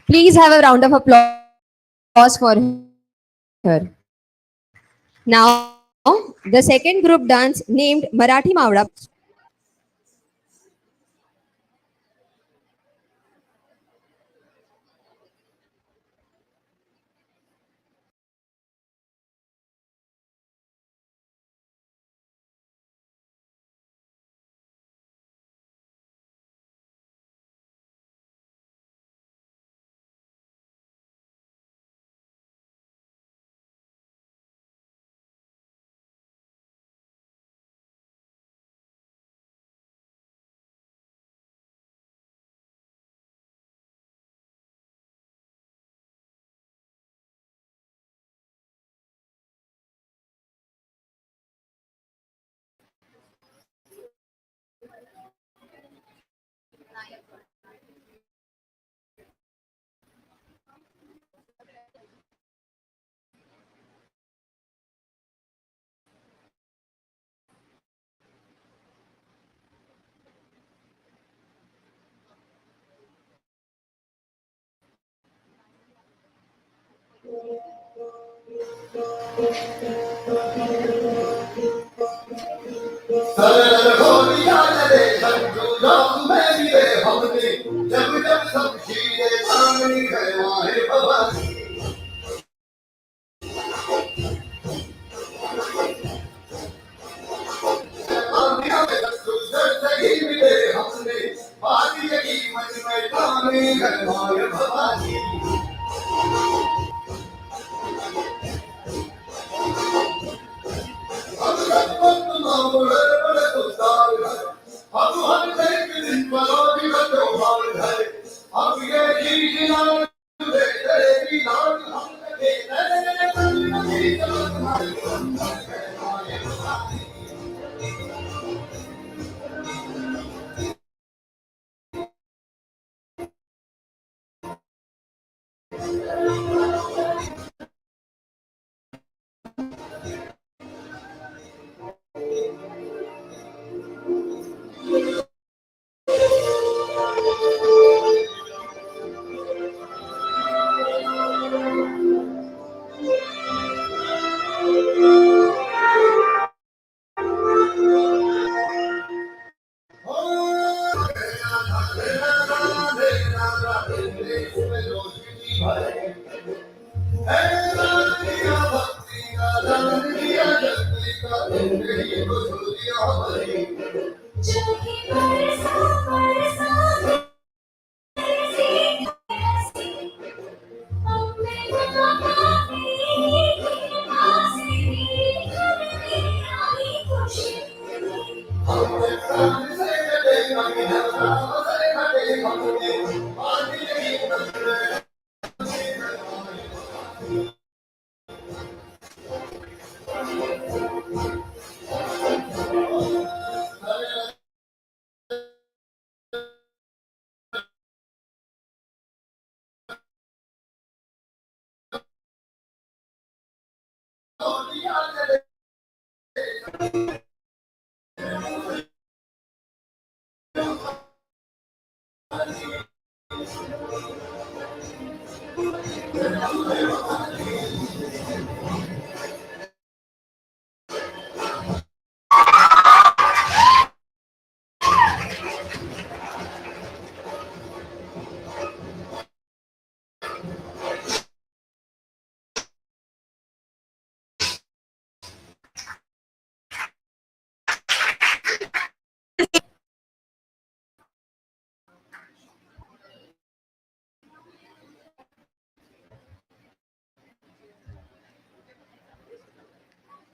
Please have a round of applause for her. Now, the second group dance named Marathi Mavda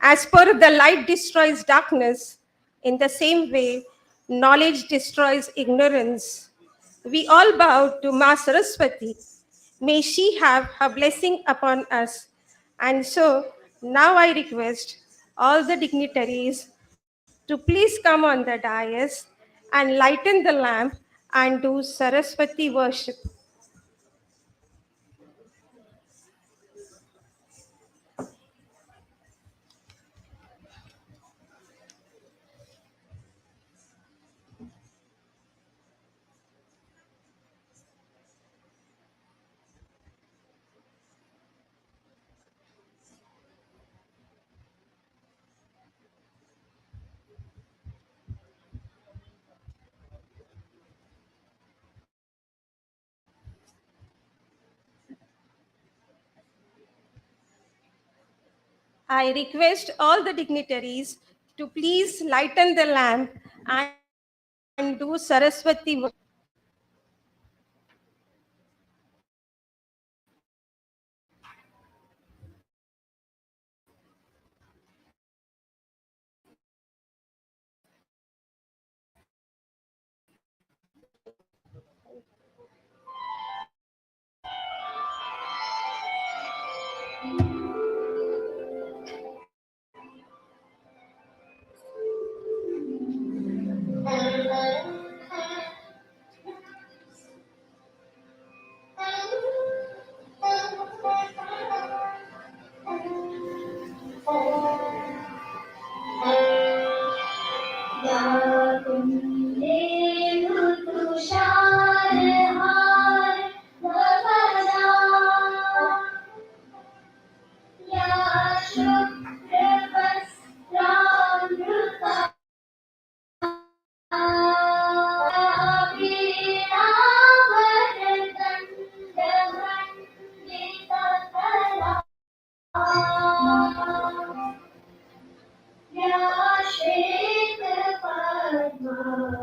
As per the light destroys darkness, in the same way, knowledge destroys ignorance. We all bow to Ma Saraswati. May she have her blessing upon us. And so now I request all the dignitaries to please come on the dais and lighten the lamp and do Saraswati worship. I request all the dignitaries to please lighten the lamp and do Saraswati worship. या श्वेत पद्मासना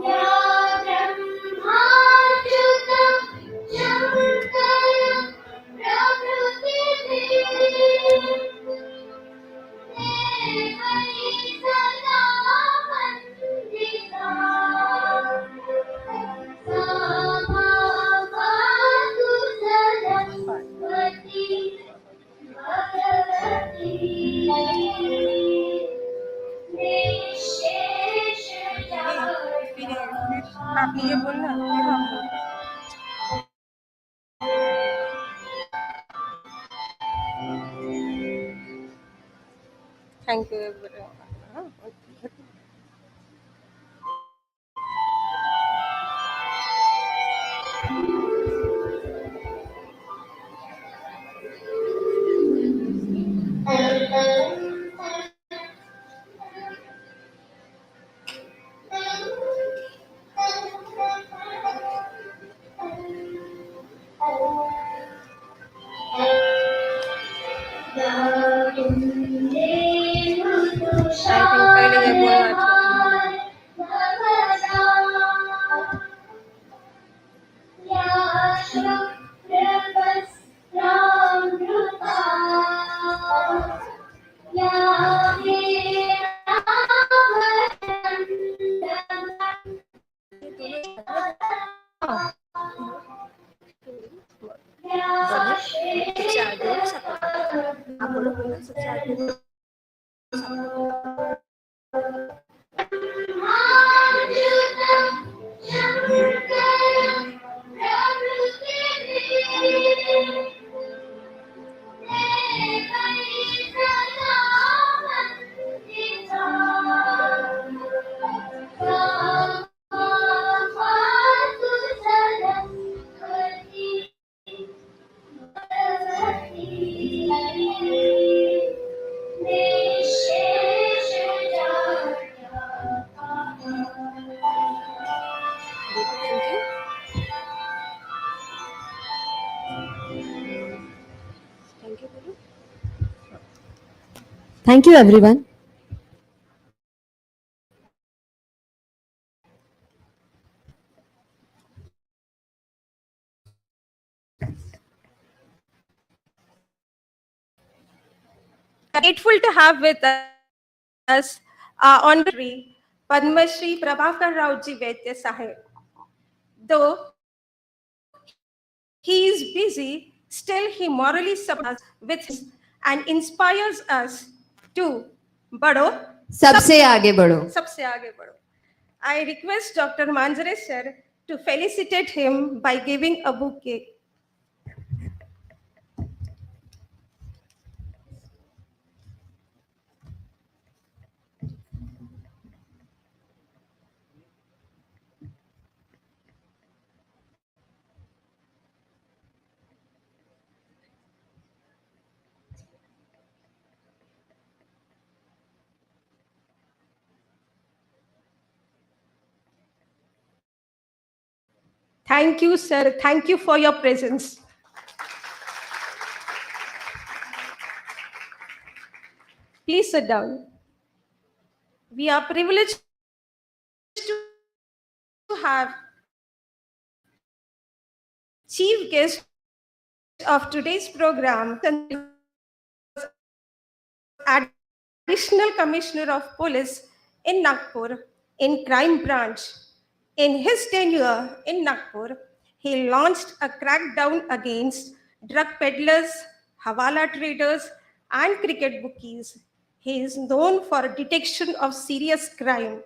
या ब्रह्माच्युत शंकर प्रभृति देवैः सदा वन्दिता सा मा पातु सरस्वती भगवती निःशेष फिर आपने ये बोलना फिर हम बोल thank you everyone I think पहले ये बोलना Thank you, everyone. grateful to have with us Honorary Padma Shri Prabhakar Raoji Vaidya Sahib. Though he is busy, still he morally supports us with his and inspires us to Bado सबसे आगे बढ़ो. Sabse aage bado. I request Dr. Manjare sir to felicitate him by giving a bouquet. Thank you, sir. Thank you for your presence. Please sit down. We are privileged to have chief guest of today's program, Additional Commissioner of Police in Nagpur in Crime Branch. In his tenure in Nagpur, he launched a crackdown against drug peddlers, hawala traders, and cricket bookies. He is known for detection of serious crime.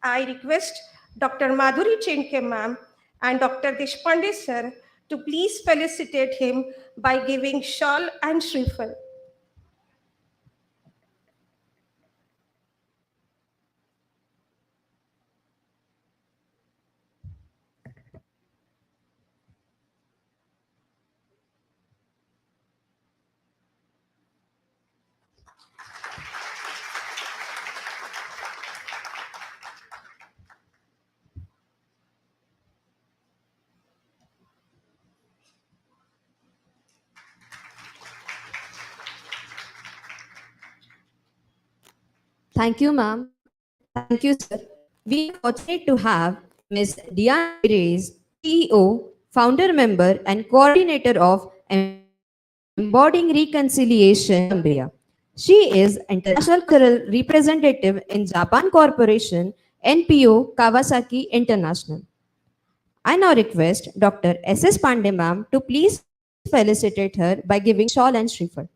I request Dr. Madhuri Chenke ma'am and Dr. Deshpande sir to please felicitate him by giving shawl and shriffle. Thank you, ma'am. Thank you, sir. We are fortunate to have Ms. Diana Gutierrez, CEO, founder member, and coordinator of Embodying Reconciliation Bogota, Colombia. She is International Cultural Representative in Japan Corporation, NPO Kawasaki International. I now request Dr. S.S. Pandey ma'am to please felicitate her by giving shawl and shrifa.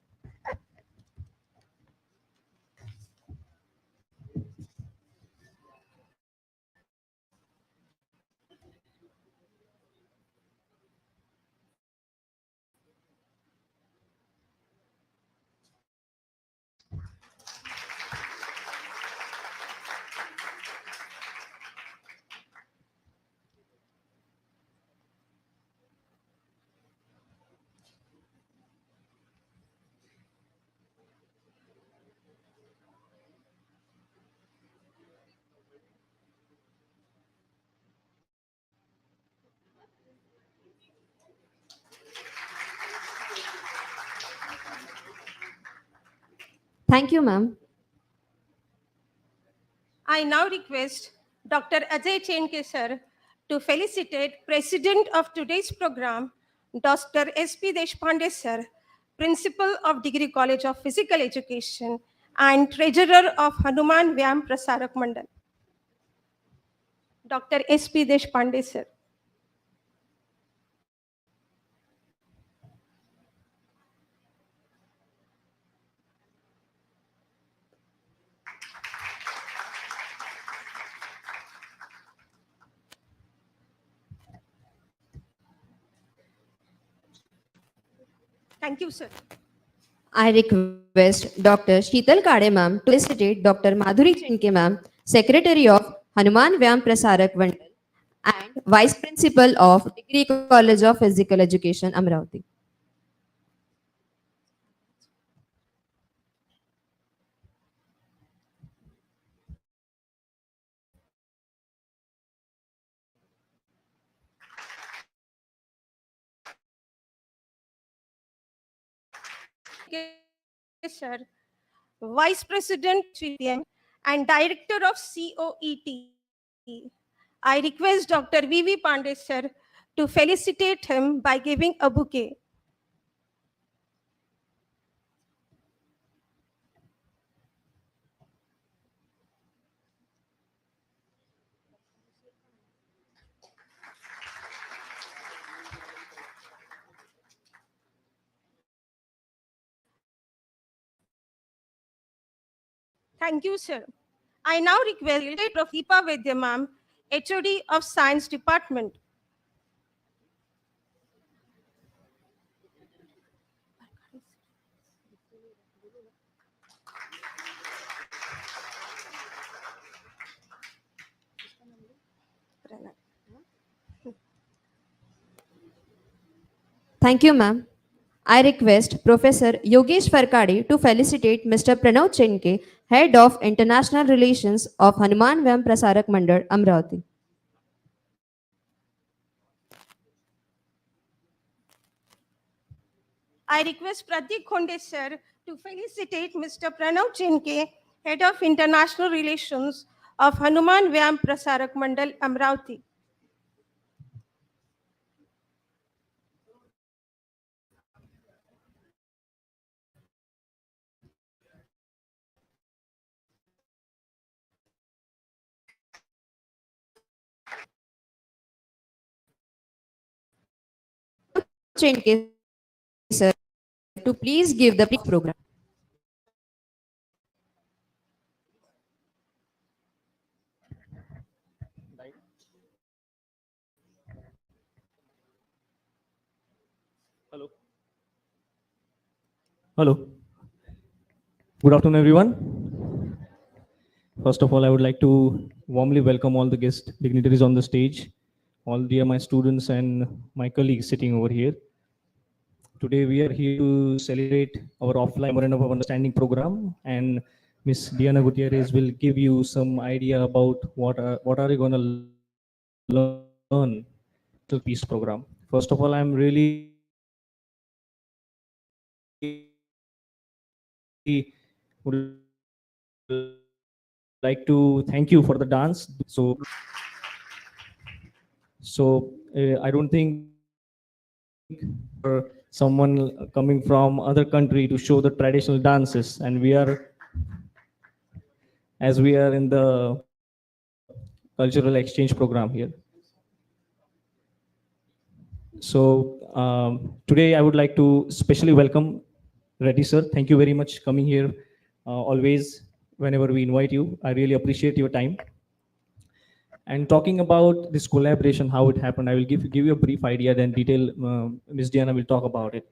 Thank you, ma'am. I now request Dr. Ajay Chenke sir to felicitate President of today's program, Dr. S.P. Deshpande sir, Principal of Degree College of Physical Education and Treasurer of Hanuman Vyayam Prasarak Mandal. Dr. S.P. Deshpande sir. Thank you, sir. I request Dr. Sheetal Kade ma'am to felicitate Dr. Madhuri Chinke ma'am, Secretary of Hanuman Vyam Prasarak Vandal and Vice Principal of Degree College of Physical Education, Amravati. Sir, Vice President VPM and Director of COET. I request Dr. V.V. Pandey sir to felicitate him by giving a bouquet. Thank you, sir. I now request Prof. Deepa Vedya ma'am, HOD of Science Department. Thank you, ma'am. I request Professor Yogesh Farkade to felicitate Mr. Pranav Chenke, Head of International Relations of Hanuman Vyam Prasarak Mandal, Amravati. I request Pratik Khonde sir to felicitate Mr. Pranav Chinke, Head of International Relations of Hanuman Vyam Prasarak Mandal, Amravati. Chenke, sir, to please give the program. Hello. Hello. Good afternoon, everyone. First of all, I would like to warmly welcome all the guest dignitaries on the stage, all dear my students and my colleagues sitting over here. Today, we are here to celebrate our offline Memorandum of Understanding program, and Miss Diana Gutierrez will give you some idea about what are you going to learn to peace program. First of all, I'm really would like to thank you for the dance. I don't think for someone coming from other country to show the traditional dances, and we are as we are in the cultural exchange program here. Today I would like to specially welcome Reddy sir. Thank you very much coming here always whenever we invite you. I really appreciate your time. And talking about this collaboration, how it happened, I will give you a brief idea, then detail. Ms. Diana will talk about it.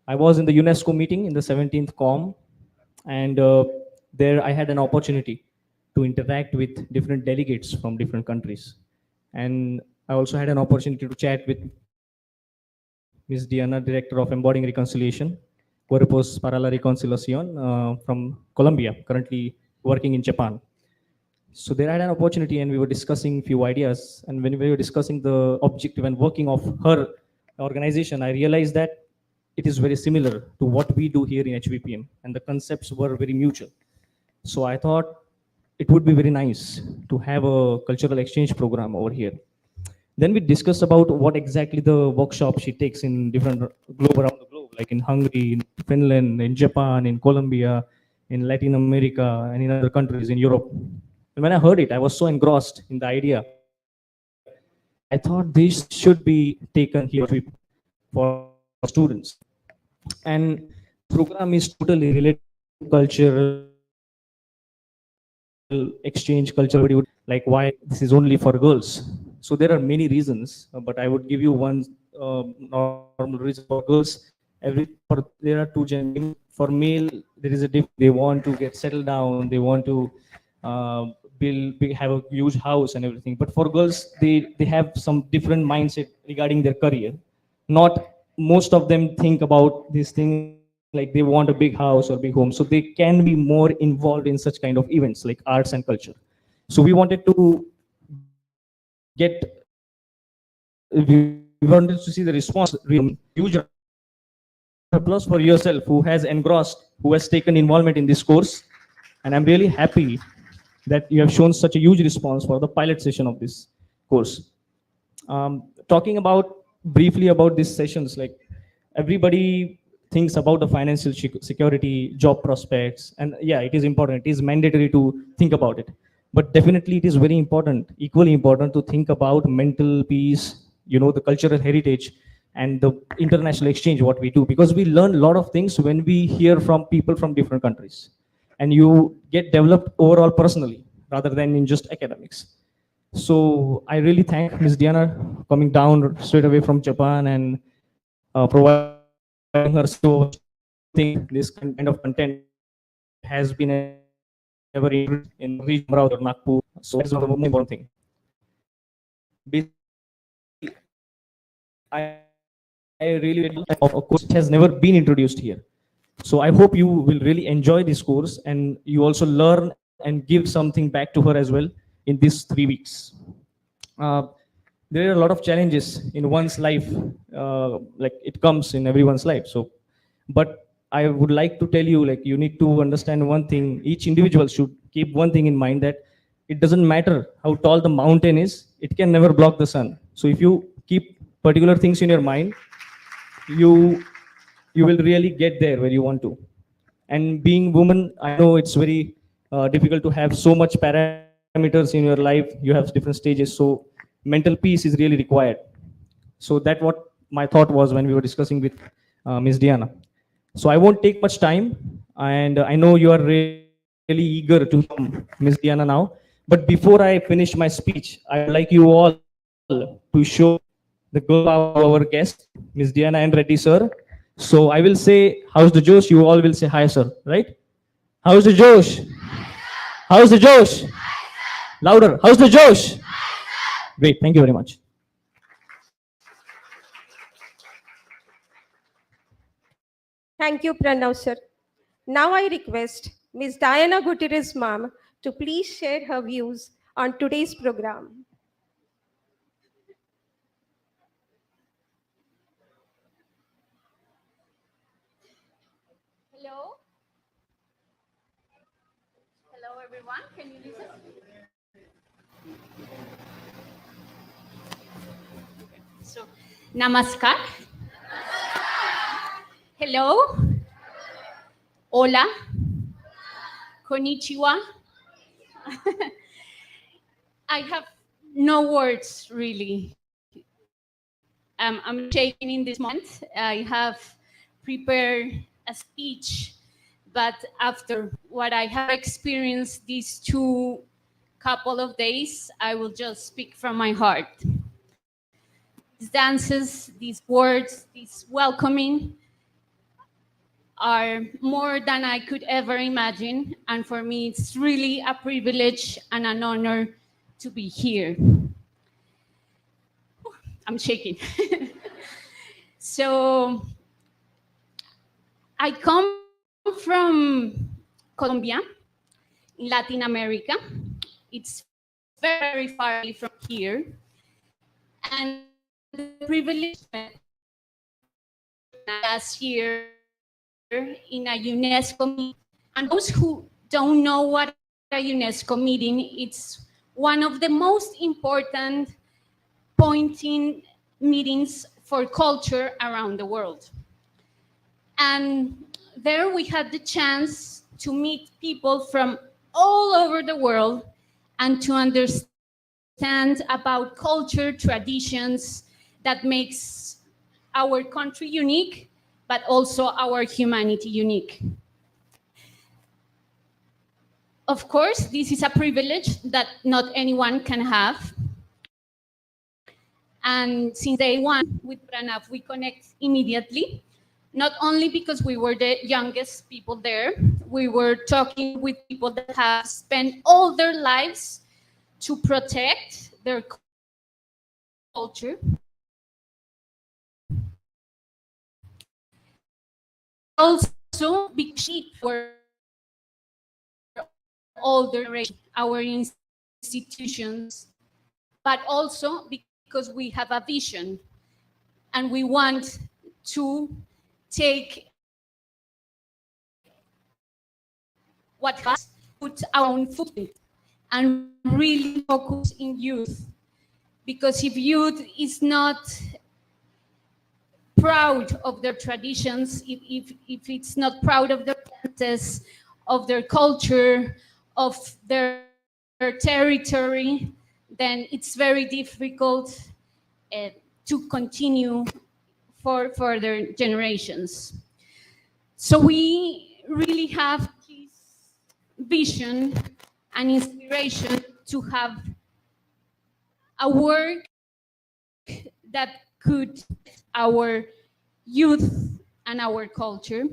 I was in the UNESCO meeting in the 17th COM, and there I had an opportunity to interact with different delegates from different countries. And I also had an opportunity to chat with Ms. Diana, Director of Embodying Reconciliation, Cuerpos para la Reconciliación from Colombia, currently working in Japan. So there I had an opportunity, and we were discussing few ideas. And when we were discussing the objective and working of her organization, I realized that it is very similar to what we do here in HVPM, and the concepts were very mutual. So I thought it would be very nice to have a cultural exchange program over here. Then we discussed about what exactly the workshop she takes in different globe around the globe, like in Hungary, in Finland, in Japan, in Colombia, in Latin America, and in other countries in Europe. And when I heard it, I was so engrossed in the idea. I thought this should be taken here for our students. And this program is totally related to cultural exchange, cultural. Everybody would like why this is only for girls. So there are many reasons, but I would give you one normal reason for girls. There are two genders. For male, there is a difference. They want to get settled down. They want to have a huge house and everything. But for girls, they have some different mindset regarding their career. Not most of them think about this thing like they want a big house or big home. So they can be more involved in such kind of events like arts and culture. So we wanted to get we wanted to see the response really huge applause for yourself who has engrossed, who has taken involvement in this course. And I'm really happy that you have shown such a huge response for the pilot session of this course. Talking about briefly about these sessions, like everybody thinks about the financial security, job prospects, and yeah, it is important. It is mandatory to think about it. But definitely, it is very important, equally important, to think about mental peace, the cultural heritage, and the international exchange, what we do, because we learn a lot of things when we hear from people from different countries, and you get developed overall personally rather than in just academics. So I really thank Ms. Diana coming down straight away from Japan and providing her so much time. I don't think this kind of content has been ever introduced in our region of Amravati or Nagpur. So that is one of the most important thing. Basically, I really of a course which has never been introduced here. So I hope you will really enjoy this course, and you also learn and give something back to her as well in these 3 weeks. uh, there are a lot of challenges in one's life, like it comes in everyone's life. So but I would like to tell you, like, you need to understand one thing. Each individual should keep one thing in mind, that it doesn't matter how tall the mountain is, it can never block the sun. So if you keep particular things in your mind, you you will really get there where you want to. And being woman, I know it's very difficult to have so much parameters in your life. You have different stages, so mental peace is really required. So that what my thought was when we were discussing with Ms. Diana. So I won't take much time, and I know you are really eager to hear from Ms. Diana now. But before I finish my speech, I would like you all to show the girl power of our guest, Ms. Diana and Reddy sir. So I will say, how's the Josh? You all will say hi, sir, right? How's the Josh? How's the Josh? Louder. How's the Josh? Great. Thank you very much. Thank you, Pranav sir. Now I request Ms. Diana Gutierrez ma'am to please share her views on today's program. Hello. Hello, everyone. Can you listen? So, namaskar. Hello. Hola. Konnichiwa. I have no words really. I'm shaking in this moment. I have prepared a speech, but after what I have experienced these two couple of days, I will just speak from my heart. These dances, these words, this welcoming are more than I could ever imagine. And for me, it's really a privilege and an honor to be here. I'm shaking. So I come from Colombia in Latin America. It's very far away from here. And the privilege last year in a UNESCO meeting. And those who don't know what a UNESCO meeting, it's one of the most important pointing meetings for culture around the world. And there we had the chance to meet people from all over the world and to understand about culture, traditions that makes our country unique, but also our humanity unique. Of course, this is a privilege that not anyone can have. And since day one with Pranav, we connect immediately, not only because we were the youngest people there, we were talking with people that have spent all their lives to protect their culture. Also, because we're older generation, our institutions, but also because we have a vision and we want to take what has put our own footprint and really focus in youth. Because if youth is not proud of their traditions, if it's not proud of their dances, of their culture, of their territory, then it's very difficult to continue for further generations. So we really have this vision and inspiration to have a work that could our youth and our culture.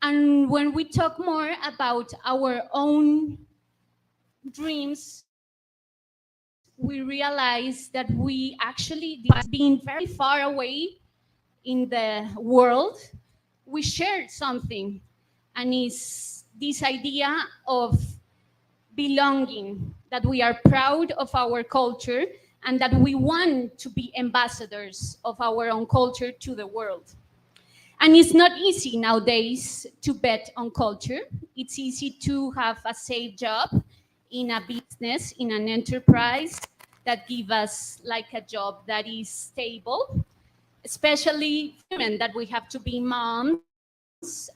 And when we talk more about our own dreams, we realize that we actually, despite being very far away in the world, we shared something, and it's this idea of belonging, that we are proud of our culture and that we want to be ambassadors of our own culture to the world. And it's not easy nowadays to bet on culture. It's easy to have a safe job in a business, in an enterprise that give us like a job that is stable, especially women that we have to be moms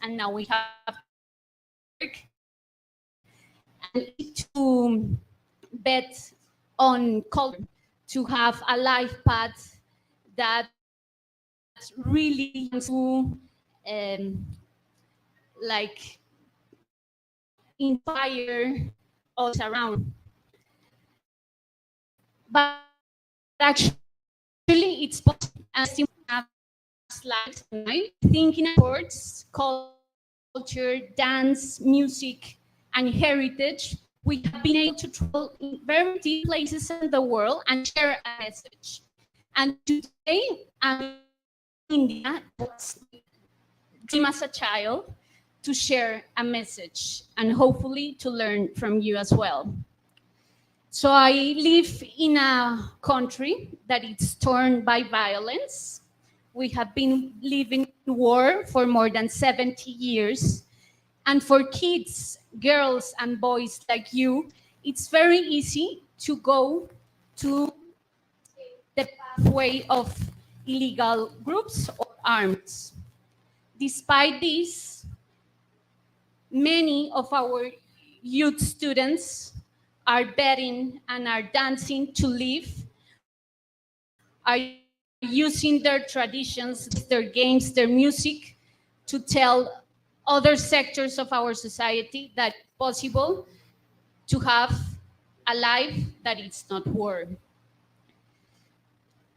and now we have to work and to bet on culture, to have a life path that really to like inspire us around. But actually it's possible. And still have slides tonight, thinking sports, culture, dance, music, and heritage, we have been able to travel in very deep places in the world and share a message. And today, I'm in India, dream as a child, to share a message and hopefully to learn from you as well. So I live in a country that is torn by violence. We have been living in war for more than 70 years. And for kids, girls, and boys like you, it's very easy to go to the pathway of illegal groups or arms. Despite this, many of our youth students are betting and are dancing to live, are using their traditions, their games, their music to tell other sectors of our society that it's possible to have a life that it's not war.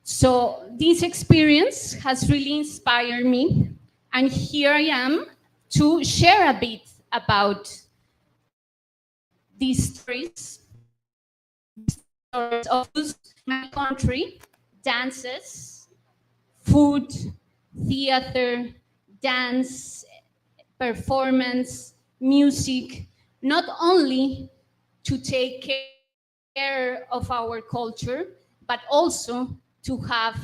So this experience has really inspired me, and here I am to share a bit about these stories, of my country, dances, food, theater, dance, performance, music, not only to take care of our culture, but also to have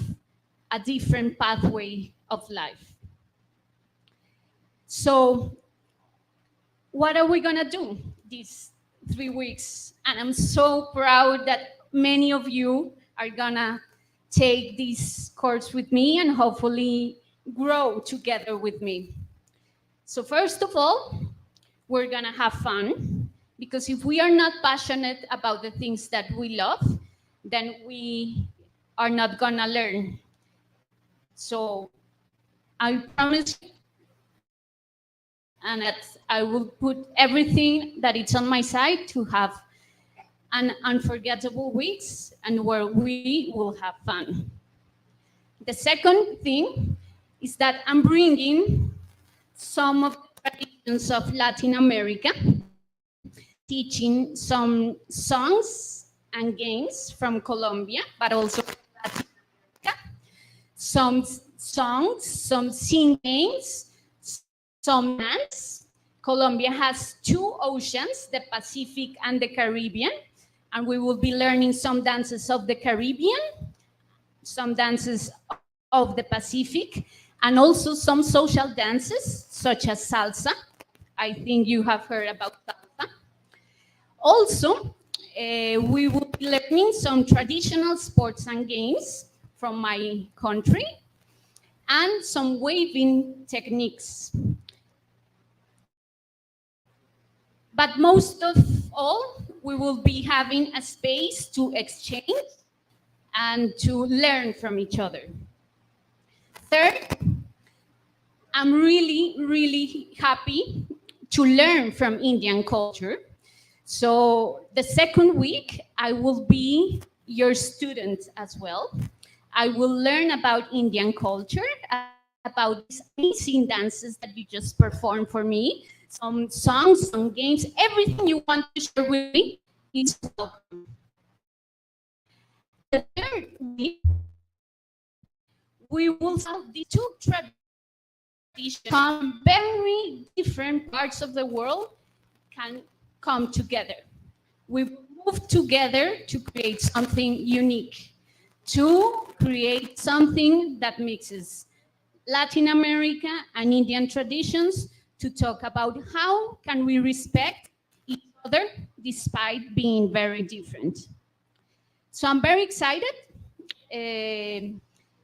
a different pathway of life. So, what are we gonna do these 3 weeks? And I'm so proud that many of you are gonna take this course with me and hopefully grow together with me. So first of all, we're gonna have fun, because if we are not passionate about the things that we love, then we are not gonna learn. So I promise you, and that I will put everything that it's on my side to have an unforgettable weeks and where we will have fun. The second thing is that I'm bringing some of the traditions of Latin America, teaching some songs and games from Colombia, but also Latin America, some songs, some sing games, some dance. Colombia has two oceans, the Pacific and the Caribbean, and we will be learning some dances of the Caribbean, some dances of the Pacific, and also some social dances, such as salsa. I think you have heard about salsa. Also, we will be learning some traditional sports and games from my country and some waving techniques. But most of all, we will be having a space to exchange and to learn from each other. Third, I'm really, really happy to learn from Indian culture. So the second week, I will be your student as well. I will learn about Indian culture, about these amazing dances that you just performed for me, some songs, some games, everything you want to share with me is welcome. The third week, we will see how these two traditions from very different parts of the world can come together. We will move together to create something unique, to create something that mixes Latin America and Indian traditions, to talk about how can we respect each other despite being very different. So I'm very excited.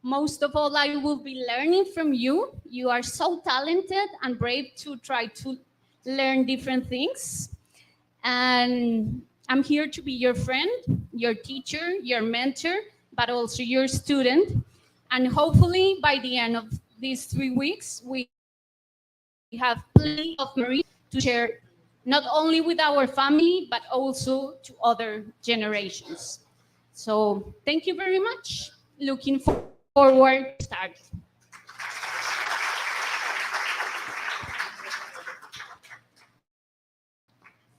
Most of all, I will be learning from you. You are so talented and brave to try to learn different things. And I'm here to be your friend, your teacher, your mentor, but also your student. And hopefully by the end of these 3 weeks, we have plenty of memories to share, not only with our family, but also to other generations. So thank you very much. Looking forward to start.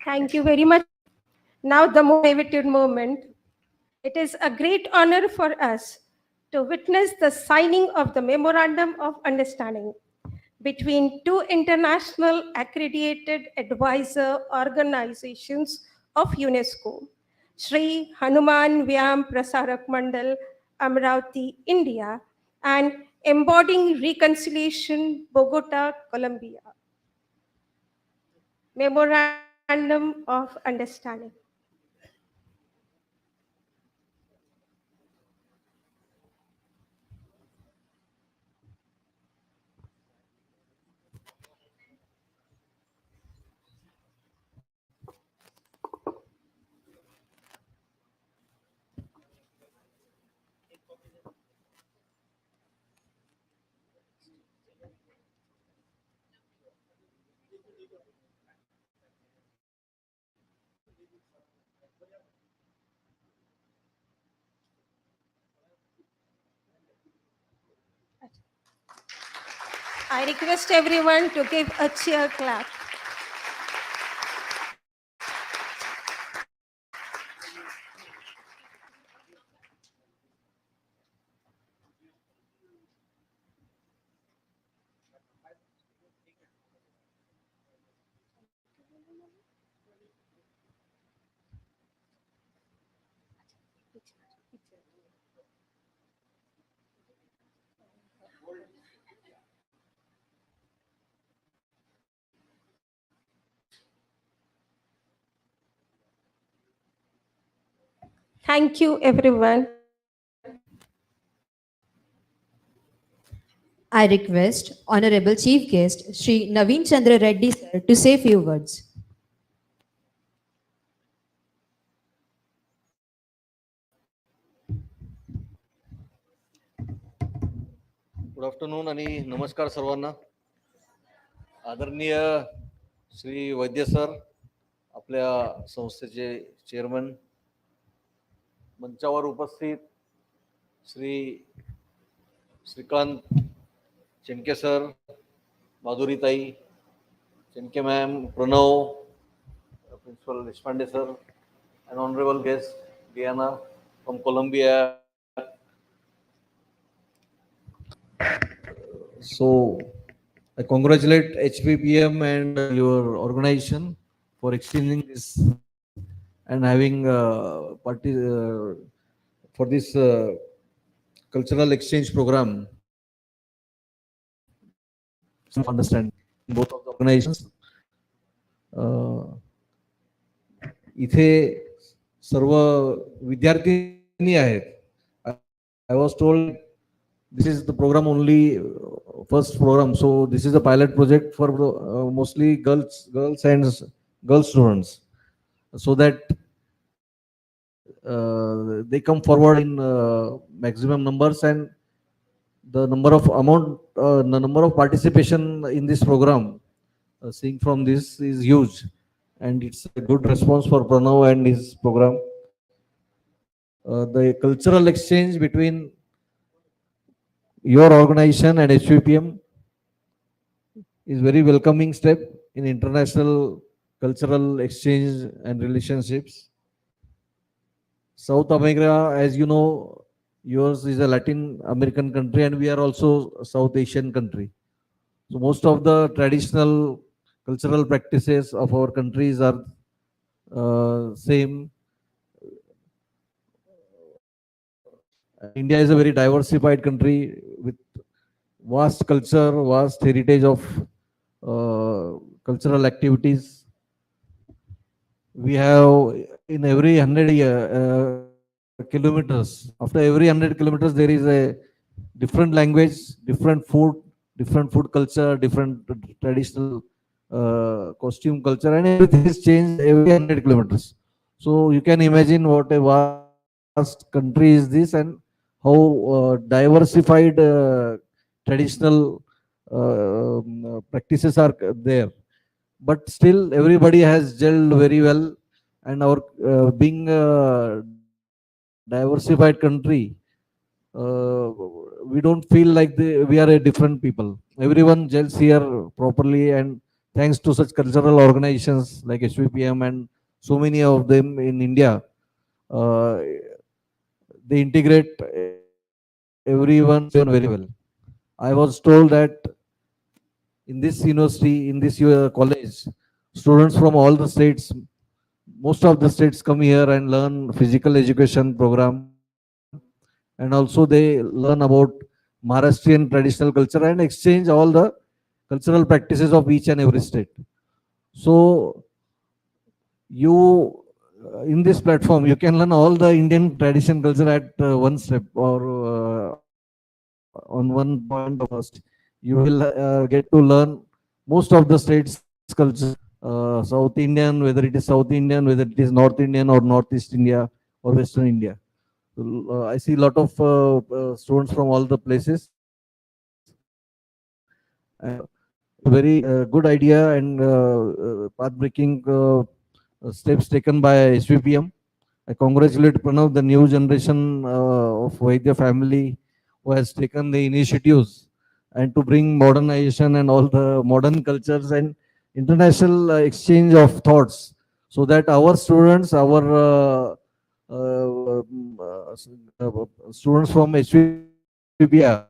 Thank you very much. Now, the most coveted moment. It is a great honor for us to witness the signing of the Memorandum of Understanding between two international accredited advisor organizations of UNESCO, Shree, Hanuman, Vyayam, Prasarak, Mandal, Amravati, India, and Embodying Reconciliation Bogota, Colombia. Memorandum of Understanding. I request everyone to give a cheer clap. Thank you, everyone. I request Honorable Chief Guest Sri Naveen Chandra Reddy sir to say few words. Good afternoon आणि नमस्कार सर्वांना. आदरणीय श्री वैद्य sir, आपल्या संस्थेचे chairman, मंचावर उपस्थित Shri Shrikant Chenke sir, माधुरीताई Chenke ma'am, Pranav, principal Deshpande sir, and honourable guest Diana from Colombia. So I congratulate HPPM and your organization for extending this and having for this cultural exchange program. Some understanding in both of the organizations. इथे सर्व विद्यार्थी आहेत. I was told this is the program only first program, so this is a pilot project for mostly girls and girl students, so that they come forward in maximum numbers, and the number of participation in this program seeing from this is huge, and it's a good response for Pranav and his program. The cultural exchange between your organization and HPPM is very welcoming step in international cultural exchange and relationships. South America, as you know, yours is a Latin American country and we are also a South Asian country. So most of the traditional cultural practices of our countries are same. India is a very diversified country with vast culture, vast heritage of cultural activities. We have in every 100 kilometers, after every 100 kilometers, there is a different language, different food culture, different traditional costume culture, and everything is changed every 100 kilometers. So you can imagine what a vast country is this, and how diversified traditional practices are there. But still, everybody has gelled very well, and our being a diversified country, we don't feel like we are a different people. Everyone gels here properly, and thanks to such cultural organizations like HPPM and so many of them in India, they integrate everyone very well. I was told that in this university, in this college, students from all the states, most of the states come here and learn physical education program, and also they learn about Maharashtrian traditional culture and exchange all the cultural practices of each and every state. So you in this platform you can learn all the Indian tradition culture at one step, or on one point of first. You will get to learn most of the states culture, South Indian, whether it is South Indian, whether it is North Indian or Northeast India or Western India. I see a lot of students from all the places, and very good idea and path-breaking steps taken by SVPM. I congratulate Pranav, the new generation of Vaidya family who has taken the initiatives and to bring modernization and all the modern cultures and international exchange of thoughts, so that our students, our students from HVPR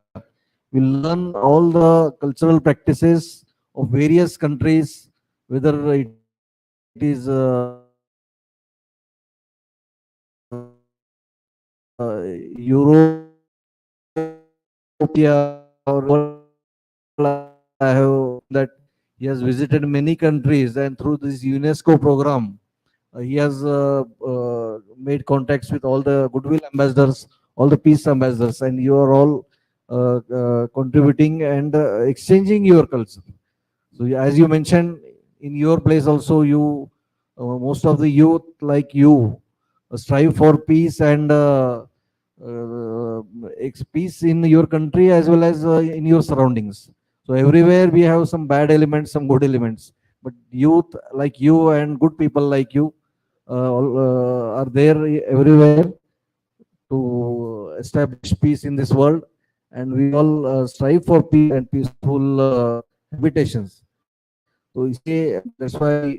will learn all the cultural practices of various countries, whether it is Europe, Asia, or I have that he has visited many countries, and through this UNESCO program, he has made contacts with all the goodwill ambassadors, all the peace ambassadors, and you are all contributing and exchanging your culture. So as you mentioned, in your place also, you most of the youth like you strive for peace and uh, peace in your country as well as in your surroundings. So everywhere we have some bad elements, some good elements, but youth like you and good people like you are there everywhere to establish peace in this world, and we all strive for peace and peaceful habitations. So इसलिए that's why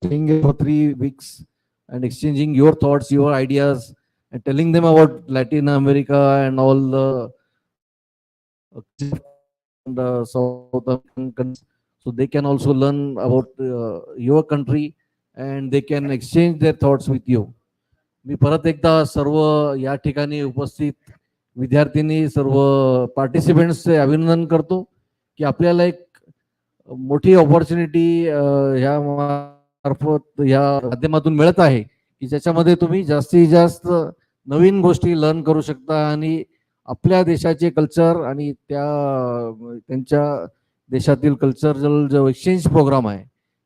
staying here for 3 weeks and exchanging your thoughts, your ideas, and telling them about Latin America and all the culture and South American countries, so they can also learn about your country and they can exchange their thoughts with you. मी परत एकदा सर्व या ठिकाणी उपस्थित विद्यार्थ्यांनी, सर्व पार्टिसिपेंट्सचे अभिनंदन करतो की आपल्याला एक मोठी ऑपॉर्च्युनिटी ह्या मार्फत या माध्यमातून मिळत आहे की ज्याच्यामध्ये तुम्ही जास्तीत जास्त नवीन गोष्टी लर्न करू शकता आणि आपल्या देशाचे कल्चर आणि त्यांच्या देशातील कल्चरल जो एक्सचेंज प्रोग्राम आहे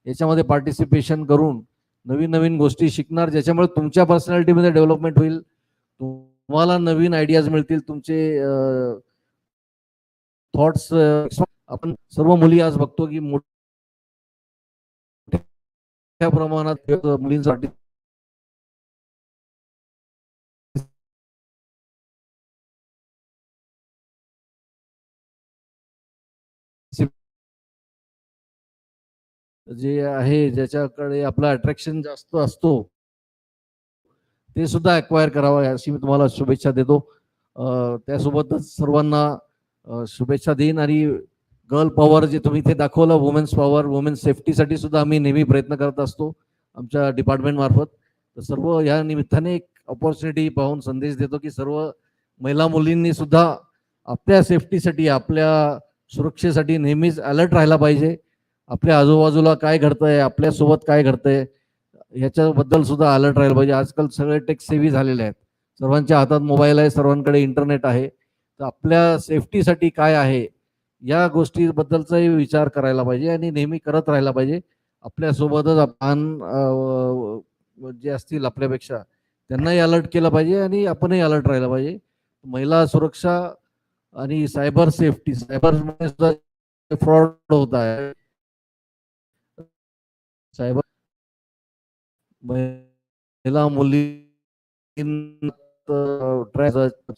याच्यामध्ये पार्टिसिपेशन करून नवीन नवीन गोष्टी शिकणार, ज्याच्यामुळे तुमच्या पर्सनॅलिटीमध्ये डेव्हलपमेंट होईल, तुम्हाला नवीन आयडियाज मिळतील, तुमचे थॉट्स. आपण सर्व मुली आज बघतो की मोठ्या प्रमाणात मुलींसाठी जे आहे ज्याच्याकडे आपला अट्रॅक्शन जास्त असतो ते सुद्धा अक्वायर करावं अशी मी तुम्हाला शुभेच्छा देतो. त्यासोबतच सर्वांना शुभेच्छा देईन. आणि गर्ल पॉवर जे तुम्ही इथे दाखवलं, वुमेन्स पॉवर, वुमेन्स सेफ्टीसाठी सुद्धा आम्ही नेहमी प्रयत्न करत असतो आमच्या डिपार्टमेंट मार्फत. तर सर्व या निमित्ताने एक अपॉर्च्युनिटी पाहून संदेश देतो की सर्व महिला मुलींनी सुद्धा आपल्या सेफ्टीसाठी, आपल्या सुरक्षेसाठी नेहमीच अलर्ट राहायला पाहिजे. आपल्या आजूबाजूला काय घडतंय, आपल्यासोबत काय घडतंय ह्याच्याबद्दल सुद्धा अलर्ट राहायला पाहिजे. आजकाल सगळे टेक सेव्ही झालेले आहेत, सर्वांच्या हातात मोबाईल आहे, सर्वांकडे इंटरनेट आहे. तर आपल्या सेफ्टीसाठी काय आहे या गोष्टीबद्दलचाही विचार करायला पाहिजे आणि नेहमी करत राहायला पाहिजे. आपल्यासोबतच आपण जे असतील आपल्यापेक्षा त्यांनाही अलर्ट केलं पाहिजे आणि आपणही अलर्ट राहायला पाहिजे. महिला सुरक्षा आणि सायबर सेफ्टी, सायबरमध्ये सुद्धा फ्रॉड होत आहे. सायबर महिला मुली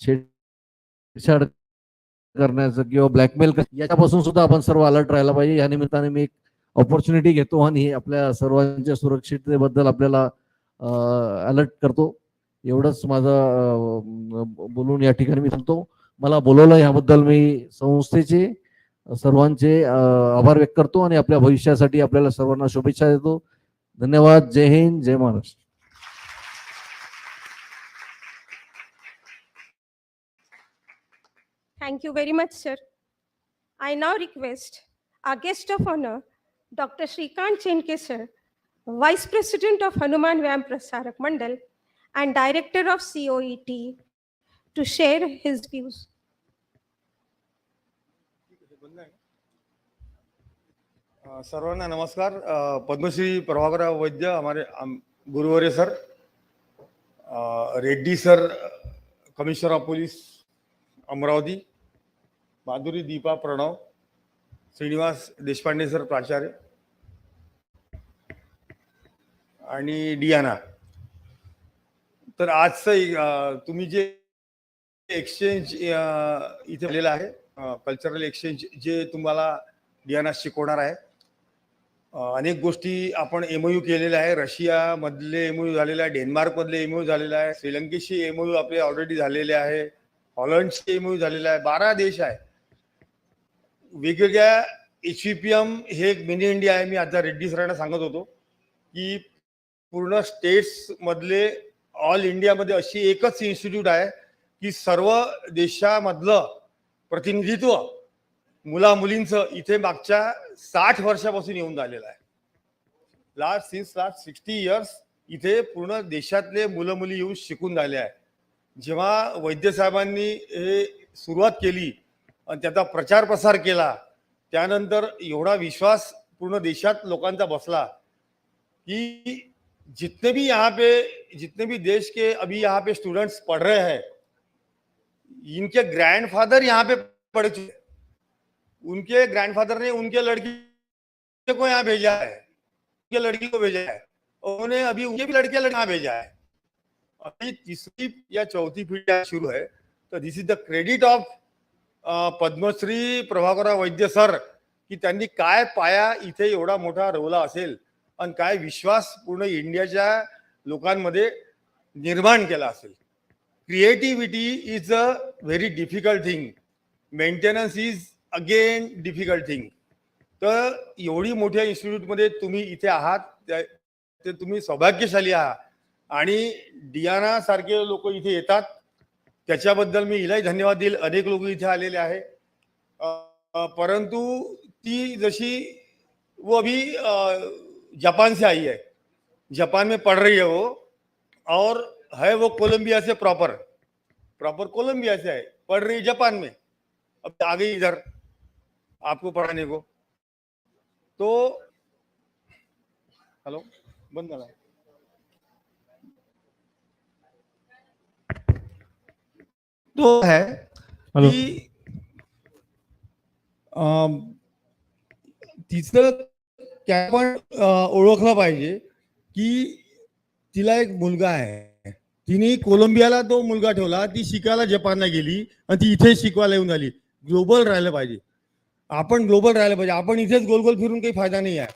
छेडछाड करण्याचं किंवा ब्लॅकमेल याच्यापासून सुद्धा आपण सर्व अलर्ट राहायला पाहिजे. या निमित्ताने मी एक ऑपॉर्च्युनिटी घेतो आणि आपल्या सर्वांच्या सुरक्षिततेबद्दल आपल्याला अलर्ट करतो. एवढंच माझं बोलून या ठिकाणी मी थांबतो. मला बोलवलं याबद्दल मी संस्थेचे सर्वांचे आभार व्यक्त करतो आणि आपल्या भविष्यासाठी आपल्याला सर्वांना शुभेच्छा देतो. धन्यवाद. जय हिंद, जय Maharashtra. Thank you very much, sir. I now request our guest of honor, Dr. Shrikant Chenke sir, Vice President of Hanuman Vyayam Prasarak Mandal and Director of COET, to share his views. सर्वांना नमस्कार. पद्मश्री प्रभाकरराव वैद्य हमारे गुरुवर्य sir, Reddy sir commissioner of police Amravati, Madhuri Deepa Pranav, Shrinivas Deshpande sir प्राचार्य आणि Diana. तर आजचं तुम्ही जे exchange इथे झालेलं आहे, कल्चरल एक्सचेंज, जे तुम्हाला डियाना शिकवणार आहे. अनेक गोष्टी आपण एमओयू केलेल्या आहे. रशिया मधले एमओयू झालेला आहे, डेन्मार्क मधले एमओयू झालेला आहे, श्रीलंकेशी एमओयू आपले ऑलरेडी झालेले आहे, हॉलंडशी एमओयू झालेला आहे. 12 देश आहे. वेगवेगळ्या HVPM हे एक मिनी इंडिया आहे. मी आता रेड्डी सरांना सांगत होतो की पूर्ण स्टेट्स मधले ऑल इंडियामध्ये अशी एकच इन्स्टिट्यूट आहे की सर्व देशामधलं प्रतिनिधित्व मुला मुलींचं इथे मागच्या 60 वर्षापासून येऊन झालेलं आहे. लास्ट 60 इयर्स इथे पूर्ण देशातले मुलं मुली येऊन शिकून झाले आहे. जेव्हा वैद्य साहेबांनी हे सुरुवात केली आणि त्याचा प्रचार प्रसार केला, त्यानंतर एवढा विश्वास पूर्ण देशात लोकांचा बसला कि जितने भी देश के अभी यहाँ पे स्टूडेंट्स पढ़ रहे हैं, इनके ग्रैंडफादर यहाँ पे पढ़ चुके, उनके ग्रैंडफादर ने उनके लड़की को यहाँ भेजा है, उनके लड़की को भेजा है, उन्होंने अभी उनके भी लड़के यहाँ भेजा है. अभी तीसरी या चौथी पीढ़ी शुरू है. तो this is the credit of Padmashri Prabhakarrao Vaidya sir की त्यांनी काय पाया इथे एवढा मोठा रोवला असेल आणि काय विश्वास पूर्ण इंडियाच्या लोकांमध्ये निर्माण केला असेल. Creativity is a very difficult thing, maintenance is again difficult thing. तर एवढी मोठ्या इन्स्टिट्यूटमध्ये तुम्ही इथे आहात, ते तुम्ही सौभाग्यशाली आहात. आणि डियाना सारखे लोक इथे येतात, त्याच्याबद्दल मी हिलाही धन्यवाद देईल. अनेक लोक इथे आलेले आहे, परंतु ती जशी वो अभी जापान से आई है, जापान में पढ़ रही है वो, और है वो कोलंबिया से प्रॉपर कोलंबिया से है, पढ़ रही जापान में, अब आ गई इधर आपको पढ़ाने को. तो हेलो बंद करा. तो है की तिचं काय पण ओळखलं पाहिजे की तिला एक मुलगा आहे, तिने कोलंबियाला तो मुलगा ठेवला, ती शिकायला जपानला गेली आणि ती इथे शिकवायला येऊन आली. ग्लोबल राहिलं पाहिजे, आपण ग्लोबल राहिलं पाहिजे. आपण इथेच गोल गोल फिरून काही फायदा नाही आहे.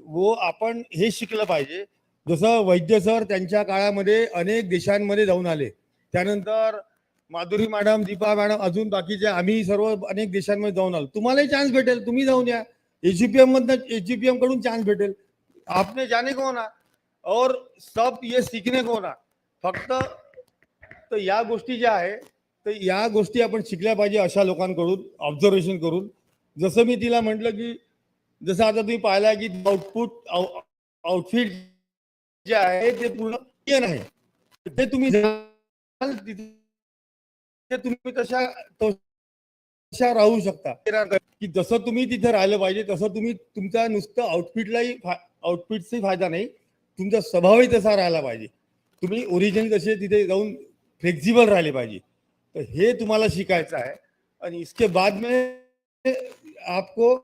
वो आपण हे शिकलं पाहिजे. जसं वैद्य सर त्यांच्या काळामध्ये अनेक देशांमध्ये जाऊन आले, त्यानंतर माधुरी मॅडम, दीपा मॅडम, अजून बाकीचे आम्ही सर्व अनेक देशांमध्ये जाऊन आलो. तुम्हालाही चान्स भेटेल, तुम्ही जाऊन या. HVPM कडून चान्स भेटेल. आपने जाने को ना और सब ये सीखने को ना. फक्त तर या गोष्टी ज्या आहे, तर या गोष्टी आपण शिकल्या पाहिजे अशा लोकांकडून ऑब्झर्वेशन करून. जसं मी तिला म्हटलं की जसं आता तुम्ही पाहिला की आउटफिट जे आहे ते पूर्ण इंडियन आहे, ते तुम्ही तुम्ही तशा राहू शकता की जसं तुम्ही तिथे राहिलं पाहिजे तसं तुम्ही तुमचा नुसतं आउटफिटचाही फायदा नाही, तुमचा स्वभावही तसा राहिला पाहिजे. तुम्ही ओरिजिनल तसे तिथे जाऊन फ्लेक्झिबल राहिले पाहिजे. तर हे तुम्हाला शिकायचं आहे. आणि इसके बाद में आपको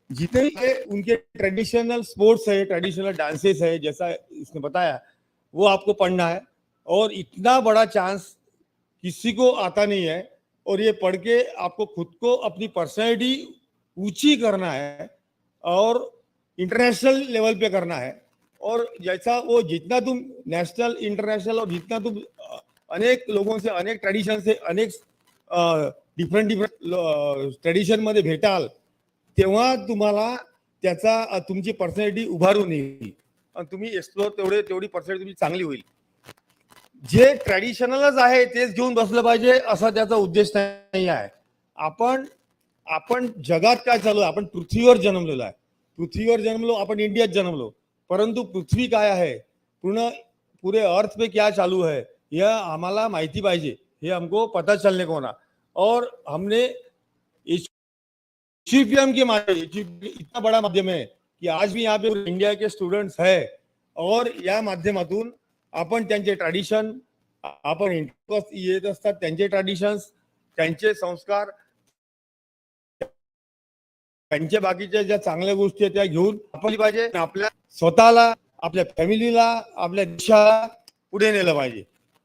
जितने भी उनके ट्रेडिशनल स्पोर्ट्स है, ट्रेडिशनल डांसेस है, जैसा इसने बताया, वो आपको पढ़ना है. और इतना बड़ा चांस किसी को आता नहीं है, और ये पढ़ के आपको खुद को अपनी पर्सनैलिटी ऊंची करना है और इंटरनेशनल लेवल पे करना है. और जैसा वो जितना तुम नेशनल इंटरनेशनल और जितना तुम अनेक लोगों से, अनेक ट्रेडिशन से, अनेक डिफरंट ट्रेडिशन मध्ये भेटाल, तेव्हा तुम्हाला त्याचा तुमची पर्सनॅलिटी उभारून येईल आणि तुम्ही एक्सप्लोर तेवढी पर्सनॅलिटी तुमची चांगली होईल. जे ट्रॅडिशनलच आहे तेच घेऊन बसलं पाहिजे असा त्याचा उद्देश नाही आहे. आपण आपण जगात काय चालू आहे, आपण पृथ्वीवर जन्मलेलो आहे, पृथ्वीवर जन्मलो, आपण इंडियात जन्मलो, परंतु पृथ्वी काय आहे, पूरे अर्थ पे क्या चालू है, यह हमारा माहिती पाहिजे, ये हमको पता चलने को ना। और हमने एचपीएम के माध्यम, इतना बड़ा माध्यम है की आज भी यहाँ पे इंडिया के स्टुडंट्स है, और या माध्यमातून आपण त्यांचे ट्रॅडिशन, आपण येत असतात त्यांचे ट्रॅडिशन्स, त्यांचे संस्कार, त्यांच्या बाकीच्या ज्या चांगल्या गोष्टी आहेत त्या घेऊन आपण पाहिजे, आपल्या स्वतःला, आपल्या फॅमिलीला, आपल्या देशाला पुढे नेलं पाहिजे।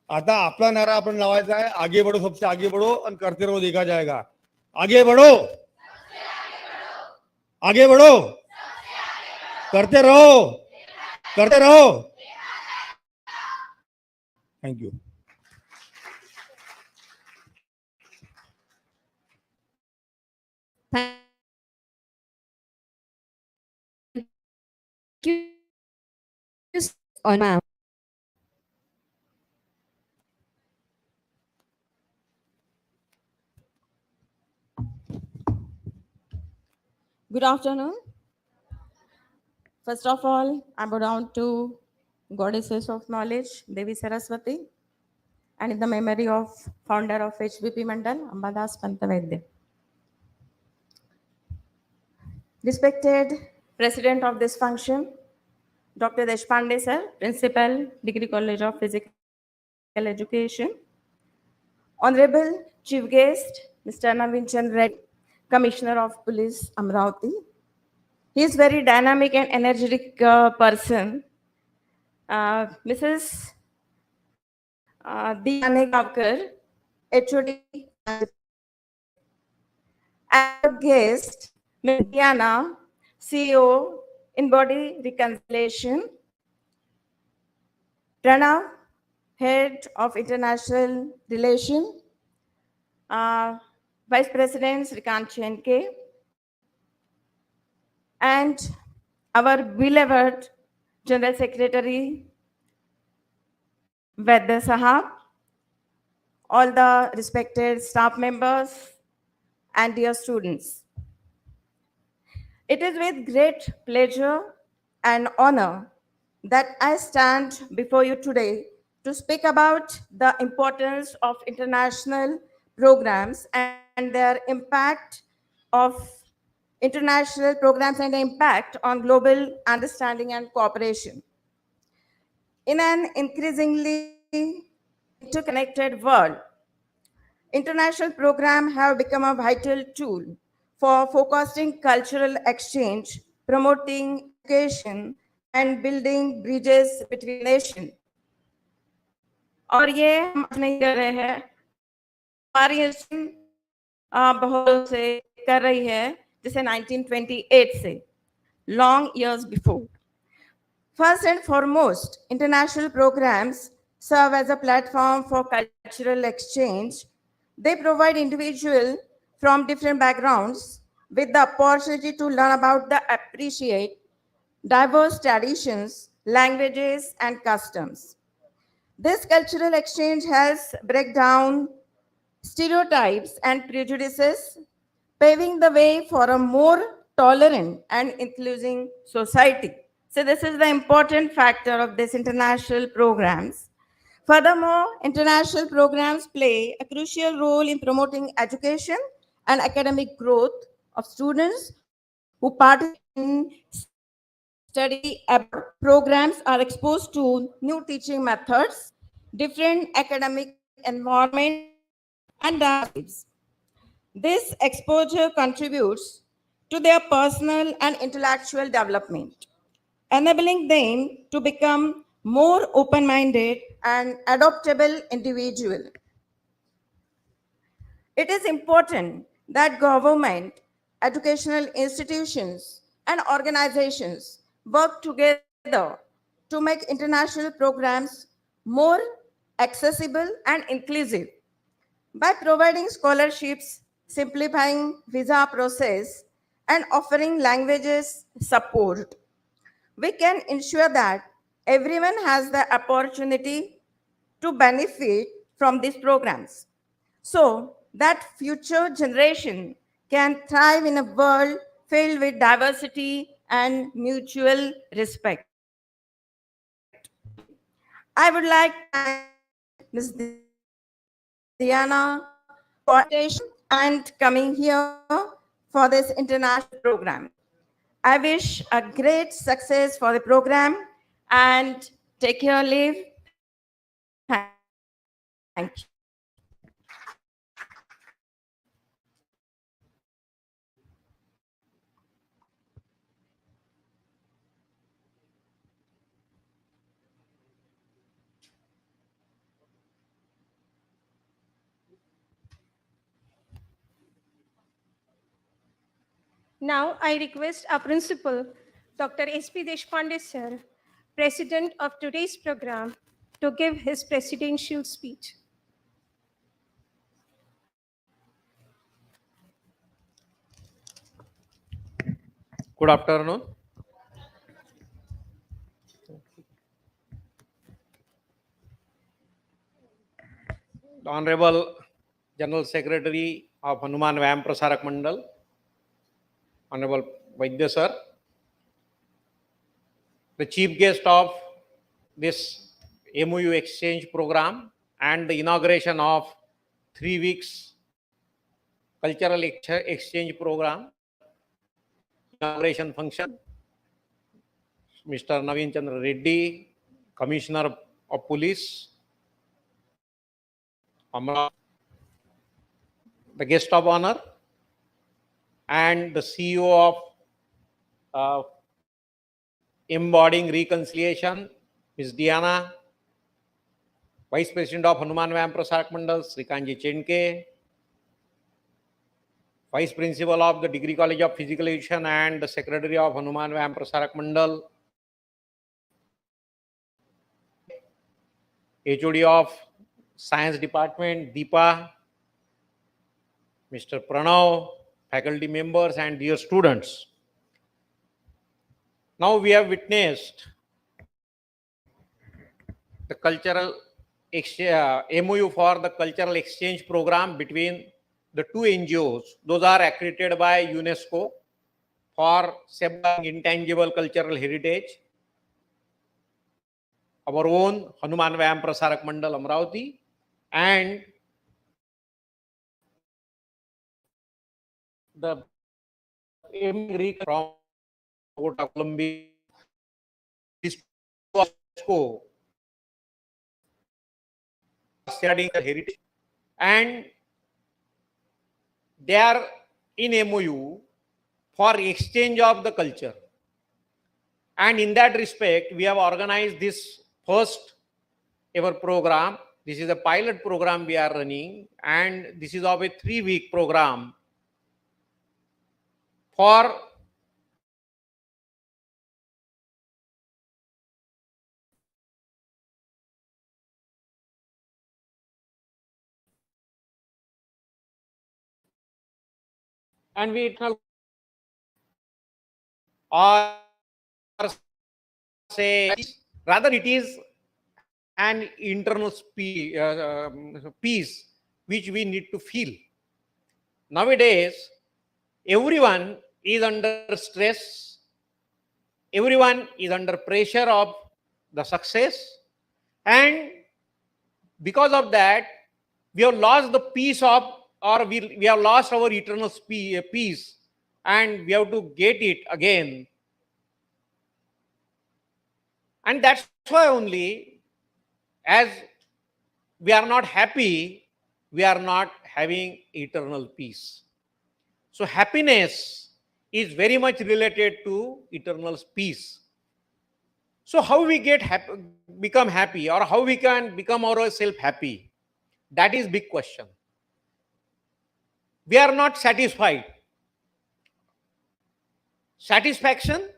आता आपला नारा आपण लावायचा आहे, आगे बढ़ो सबसे आगे बढ़ो और करते रहो देखा जाएगा। आगे बढ़ो, आगे बढ़ो, करते रहो, करते रहो। Thank you. Thank you, ma'am. Good afternoon. First of all, I bow down to Goddesses of Knowledge, Devi Saraswati, and in the memory of founder of HBP Mandal, Ambadas Pantavedya. Respected President of this function, Dr. Deshpande sir, Principal, Degree College of Physical Education. Honorable Chief Guest, Mr. Navin Chandra Reddy, Commissioner of Police, Amravati. He is very dynamic and energetic person. Mrs. Diane Gavkar, HOD. As a guest, Ms. Diana, CEO, Embodying Reconciliation. Pranav, Head of International Relations. Vice President Srikant Chenke. And our beloved General Secretary Vaidya Sahab, all the respected staff members and dear students. It is with great pleasure and honor that I stand before you today to speak about the importance of international programs and their impact of international programs and the impact on global understanding and cooperation. In an increasingly interconnected world, international programs have become a vital tool for focusing cultural exchange, promoting education, and building bridges between nations. और ये हम आज नहीं कर रहे हैं, हमारी बहुत से कर रही है, जैसे 1928 से, long years before. First and foremost, international programs serve as a platform for cultural exchange. They provide individuals from different backgrounds with the opportunity to learn about the appreciate diverse traditions, languages, and customs. This cultural exchange helps break down stereotypes and prejudices, paving the way for a more tolerant and inclusive society. So this is the important factor of these international programs. Furthermore, international programs play a crucial role in promoting education and academic growth of students who participate in study abroad. Programs are exposed to new teaching methods, different academic environment, and diversities. This exposure contributes to their personal and intellectual development, enabling them to become more open-minded and adaptable individuals. It is important that government, educational institutions, and organizations work together to make international programs more accessible and inclusive. By providing scholarships, simplifying visa process, and offering languages support, we can ensure that everyone has the opportunity to benefit from these programs so that future generation can thrive in a world filled with diversity and mutual respect. I would like to thank Ms. Diana for invitation and coming here for this international program. I wish a great success for the program and take your leave. Thank you. Now I request our principal, Dr. S.P. Deshpande sir, president of today's program, to give his presidential speech. Good afternoon. The Honorable General Secretary of Hanuman Vyayam Prasarak Mandal, Honorable Vaidya sir, the chief guest of this MOU exchange program and the inauguration of 3 weeks cultural exchange program, inauguration function, Mr. Naveen Chandra Reddy, Commissioner of Police, Amravati, the guest of honor, and the CEO of Embodying Reconciliation, Ms. Diana, Vice President of Hanuman Vyayam Prasarak Mandal, Srikanji Chenke, Vice Principal of the Degree College of Physical Education and the Secretary of Hanuman Vyayam Prasarak Mandal, HOD of Science Department, Deepa, Mr. Pranav, faculty members and dear students. Now we have witnessed the MOU for the cultural exchange program between the two NGOs. Those are accredited by UNESCO for safeguarding intangible cultural heritage. Our own Hanuman Vyayam Prasarak Mandal Amravati and the from Bogota, Colombia, UNESCO studying the heritage, and they are in MOU for exchange of the culture. And in that respect, we have organized this first ever program. This is a pilot program we are running, and this is of a 3-week program for and we or say rather it is an internal peace which we need to feel. Nowadays, everyone is under stress, everyone is under pressure of the success, and because of that, we have lost the peace of, or we have lost our eternal peace, and we have to get it again. And that's why only, as we are not happy, we are not having eternal peace. So happiness is very much related to eternal peace. So how we become happy, or how we can become ourselves happy? That is big question. We are not satisfied. Satisfaction,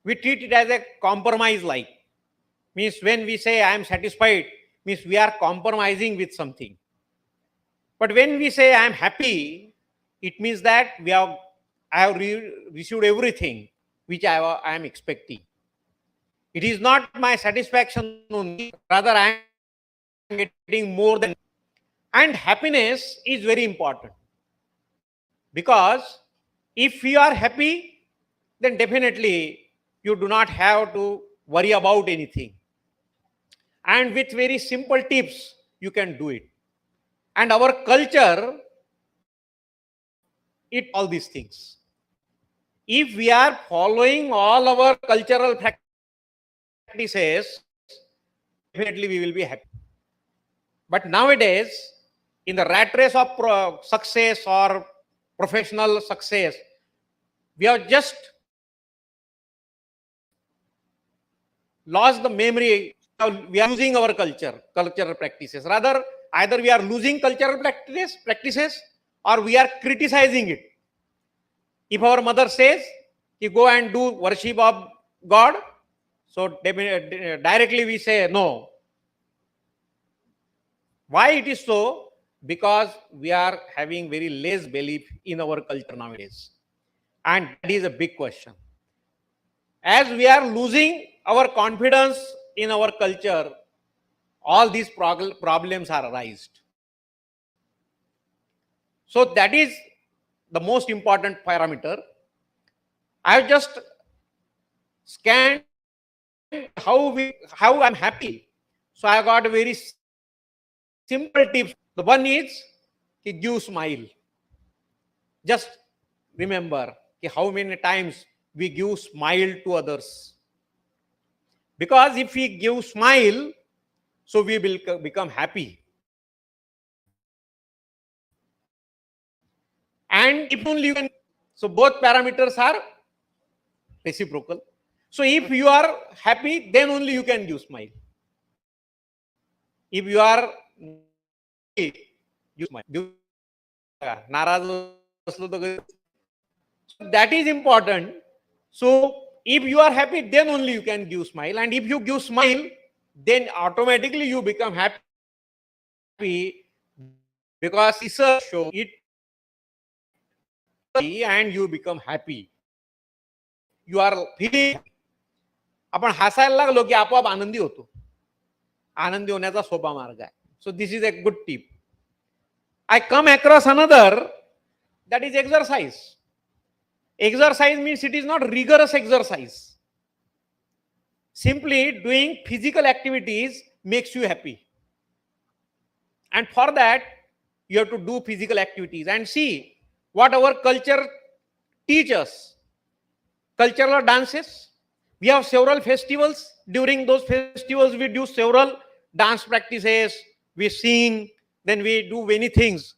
we treat it as a compromise like. Means when we say I am satisfied, means we are compromising with something. But when we say I am happy, it means that I have received everything which I am expecting. It is not my satisfaction only, rather I am getting more than. And happiness is very important. Because if you are happy, then definitely you do not have to worry about anything. And with very simple tips, you can do it. And our culture, it all these things. If we are following all our cultural practices, definitely we will be happy. But nowadays, in the rat race of success or professional success, we have just lost the memory. We are losing our cultural practices. Rather, either we are losing cultural practices or we are criticizing it. If our mother says, you go and do worship of God, so directly we say no. Why it is so? Because we are having very less belief in our culture nowadays. And that is a big question. As we are losing our confidence in our culture, all these problems are arised. So that is the most important parameter. I have just scanned how I'm happy. So I got a very simple tips. The one is give smile. Just remember how many times we give smile to others. Because if we give smile, so we will become happy. And if only you can, so both parameters are reciprocal. So if you are happy, then only you can give smile. If you are you smile. नाराज असलो तर that is important. So if you are happy, then only you can give smile. And if you give smile, then automatically you become happy, because research show it, and you become happy. You are feeling. आपण हसायला लागलो की आपोआप आनंदी होतो. आनंदी होण्याचा सोपा मार्ग आहे. So this is a good tip. I come across another, that is exercise. Exercise means it is not rigorous exercise. Simply doing physical activities makes you happy. And for that, you have to do physical activities and see what our culture teaches. Cultural dances. We have several festivals. During those festivals, we do several dance practices. We sing, then we do many things.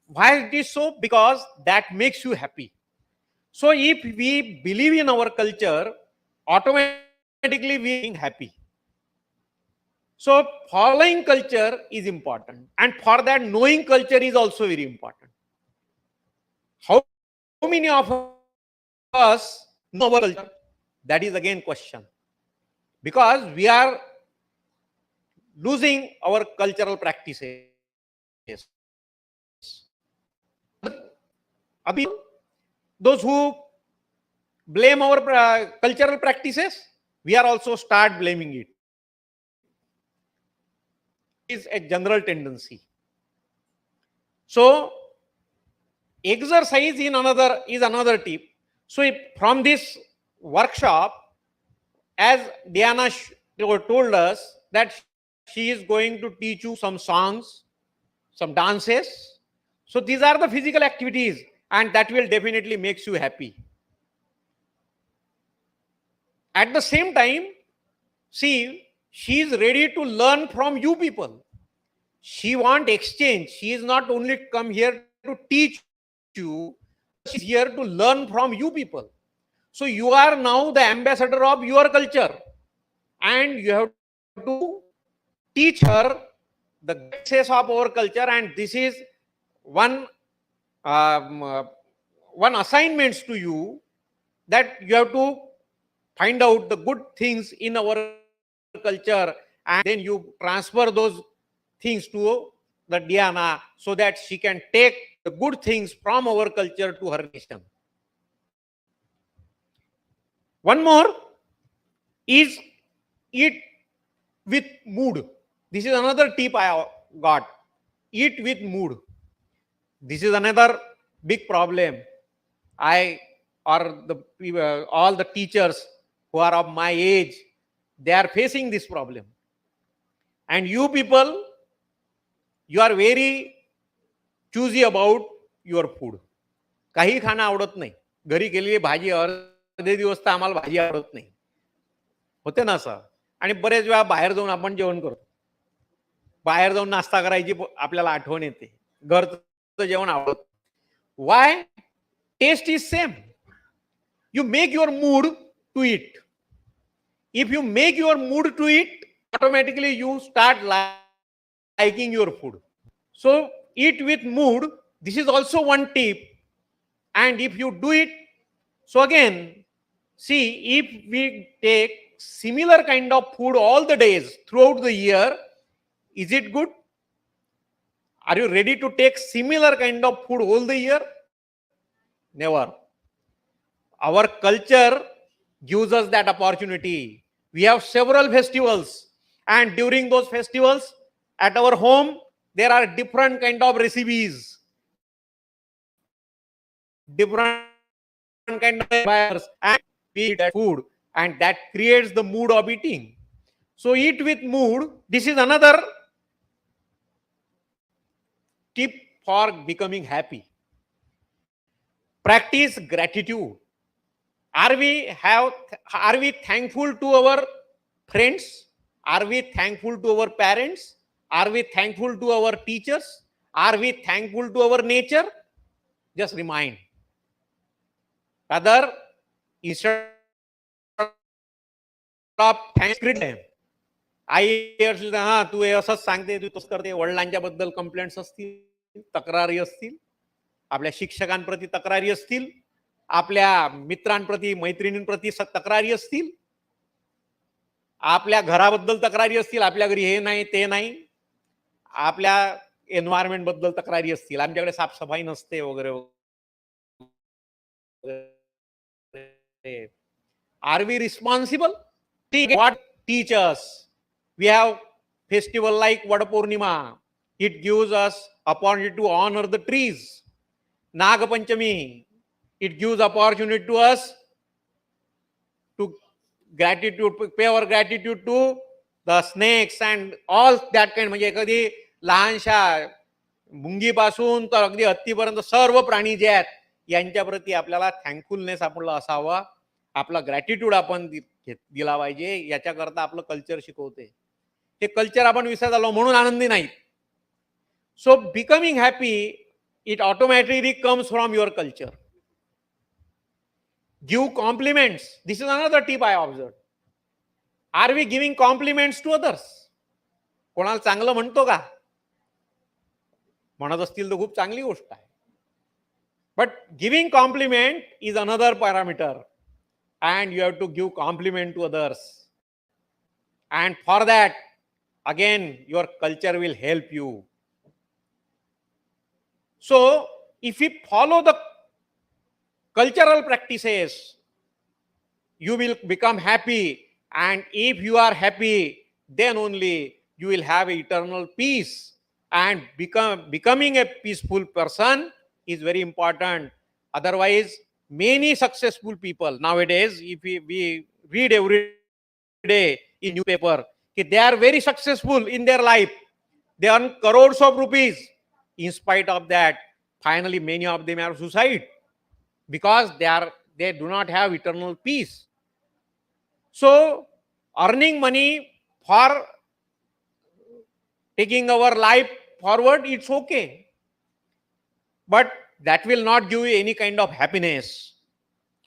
Why it is so? Because that makes you happy. So if we believe in our culture, automatically we are happy. So following culture is important. And for that, knowing culture is also very important. How many of us know our culture? That is again question. Because we are losing our cultural practices. Those who blame our cultural practices, we are also start blaming it. It is a general tendency. So exercise is another tip. So from this workshop, as Diana told us, that she is going to teach you some songs, some dances. So these are the physical activities, and that will definitely makes you happy. At the same time, see, she is ready to learn from you people. She want exchange. She is not only come here to teach you, she is here to learn from you people. So you are now the ambassador of your culture, and you have to teach her the greatness of our culture. And this is one one assignments to you, that you have to find out the good things in our culture, and then you transfer those things to the Diana, so that she can take the good things from our culture to her nation. One more is eat with mood. This is another tip I got. Eat with mood. This is another big problem. I or the all the teachers who are of my age, they are facing this problem. And you people, you are very choosy about your food. काही खाणं आवडत नाही. घरी केलेली भाजी अर्धे दिवस तर आम्हाला भाजी आवडत नाही. होते ना असं. आणि बरेच वेळा बाहेर जाऊन आपण जेवण करतो. बाहेर जाऊन नाश्ता करायची आपल्याला आठवण येते. घरचं जेवण आवडत. Why? Taste is same. You make your mood to eat. If you make your mood to eat, automatically you start liking your food. So eat with mood. This is also one tip. And if you do it, so again, see, if we take similar kind of food all the days throughout the year, is it good? Are you ready to take similar kind of food all the year? Never. Our culture gives us that opportunity. We have several festivals, and during those festivals, at our home, there are different kind of recipes, different kind of fires, and we eat that food, and that creates the mood of eating. So eat with mood. This is another tip for becoming happy. Practice gratitude. Are we thankful to our friends? Are we thankful to our parents? Are we thankful to our teachers? Are we thankful to our nature? Just remind. Rather, instead of thanks, आई हा तू हे असंच सांगते, तू तसं करते. वडिलांच्या बद्दल complaints असतील, तक्रारी असतील, आपल्या शिक्षकांप्रती तक्रारी असतील, आपल्या मित्रांप्रती मैत्रिणींप्रती तक्रारी असतील, आपल्या घराबद्दल तक्रारी असतील, आपल्या घरी हे नाही ते नाही, आपल्या एन्व्हायरमेंट बद्दल तक्रारी असतील, आमच्याकडे साफसफाई नसते वगैरे वगैरे. Are we responsible? What teach us? We have festival like Vadapurnima. It gives us opportunity to honor the trees. Nagapanchami, it gives opportunity to us to gratitude, pay our gratitude to the snakes and all that kind. म्हणजे कधी लहानशा मुंगीपासून तर अगदी हत्तीपर्यंत सर्व प्राणी जे आहेत यांच्याप्रती आपल्याला थँकफुलनेस आपला असावा, आपला ग्रॅटिट्यूड आपण दिला पाहिजे. याच्याकरता आपलं कल्चर शिकवते. ते कल्चर आपण विसरत आलो म्हणून आनंदी नाही. So becoming happy, it automatically comes from your culture. Give compliments. This is another tip I observed. Are we giving compliments to others? कोणाला चांगलं म्हणतो का? म्हणत असतील तर खूप चांगली गोष्ट आहे. But giving compliment is another parameter, and you have to give compliment to others. And for that, again, your culture will help you. So, if we follow the cultural practices, you will become happy. And if you are happy, then only you will have eternal peace. And becoming a peaceful person is very important. Otherwise, many successful people nowadays, if we read every day in newspaper, they are very successful in their life. They earn crores of rupees. In spite of that, finally many of them have suicide because they do not have eternal peace. So earning money for taking our life forward, it's okay, but that will not give you any kind of happiness.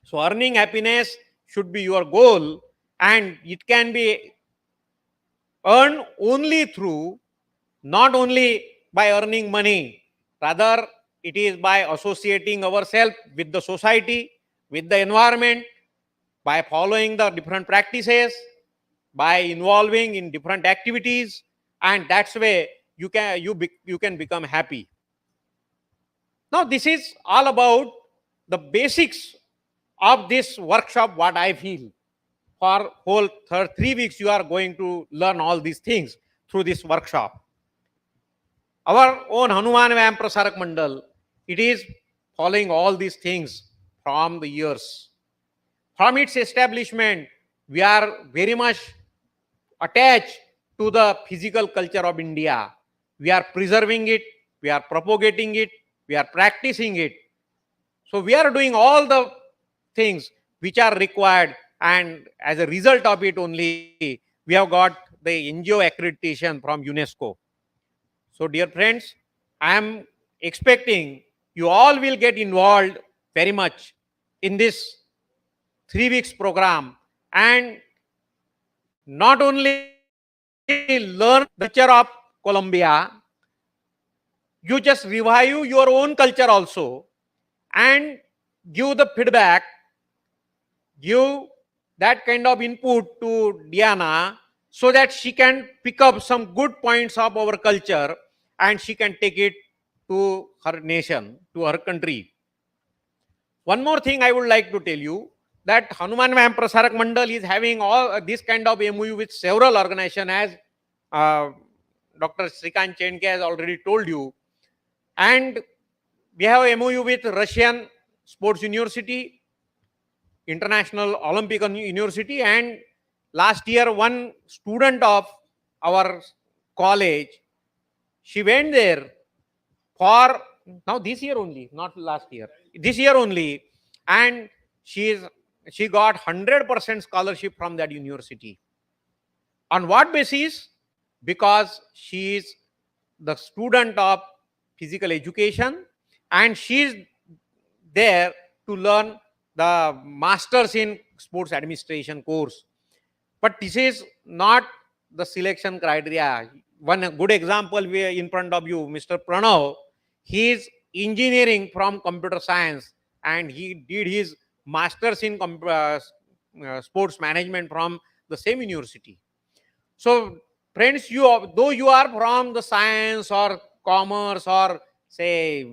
So earning happiness should be your goal, and it can be earned only through, not only by earning money, rather it is by associating ourselves with the society, with the environment, by following the different practices, by involving in different activities, and that's way you can become happy. Now this is all about the basics of this workshop. What I feel, for whole 3 weeks you are going to learn all these things through this workshop. Our own Hanuman Vyayam Prasarak Mandal, it is following all these things from the years. From its establishment, we are very much attached to the physical culture of India. We are preserving it, we are propagating it, we are practicing it. So we are doing all the things which are required, and as a result of it only, we have got the NGO accreditation from UNESCO. So dear friends, I am expecting you all will get involved very much in this 3 weeks program, and not only learn the culture of Colombia, you just revive your own culture also and give the feedback, give that kind of input to Diana so that she can pick up some good points of our culture and she can take it to her nation, to her country. One more thing I would like to tell you, that Hanuman Prasarak Mandal is having all this kind of MOU with several organizations, as uh, Dr. Srikant Chenke has already told you. And we have MOU with Russian Sports University, International Olympic University, and last year one student of our college, she went there for now this year only, not last year, this year only, and she got 100% scholarship from that university. On what basis? Because she is the student of physical education and she is there to learn the masters in sports administration course. But this is not the selection criteria. One good example we are in front of you, Mr. Pranav, he is engineering from computer science and he did his masters in sports management from the same university. So friends, though you are from the science or commerce or say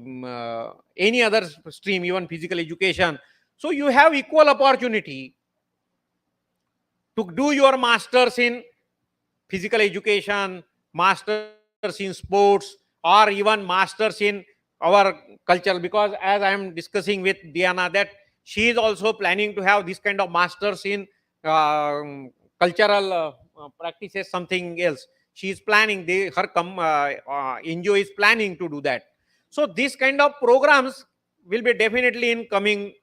any other stream, even physical education, so you have equal opportunity to do your masters in physical education, masters in sports, or even masters in our culture. Because as I am discussing with Diana, that she is also planning to have this kind of masters in cultural practices, something else. She is planning, her NGO is planning to do that. So these kind of programs will be definitely in coming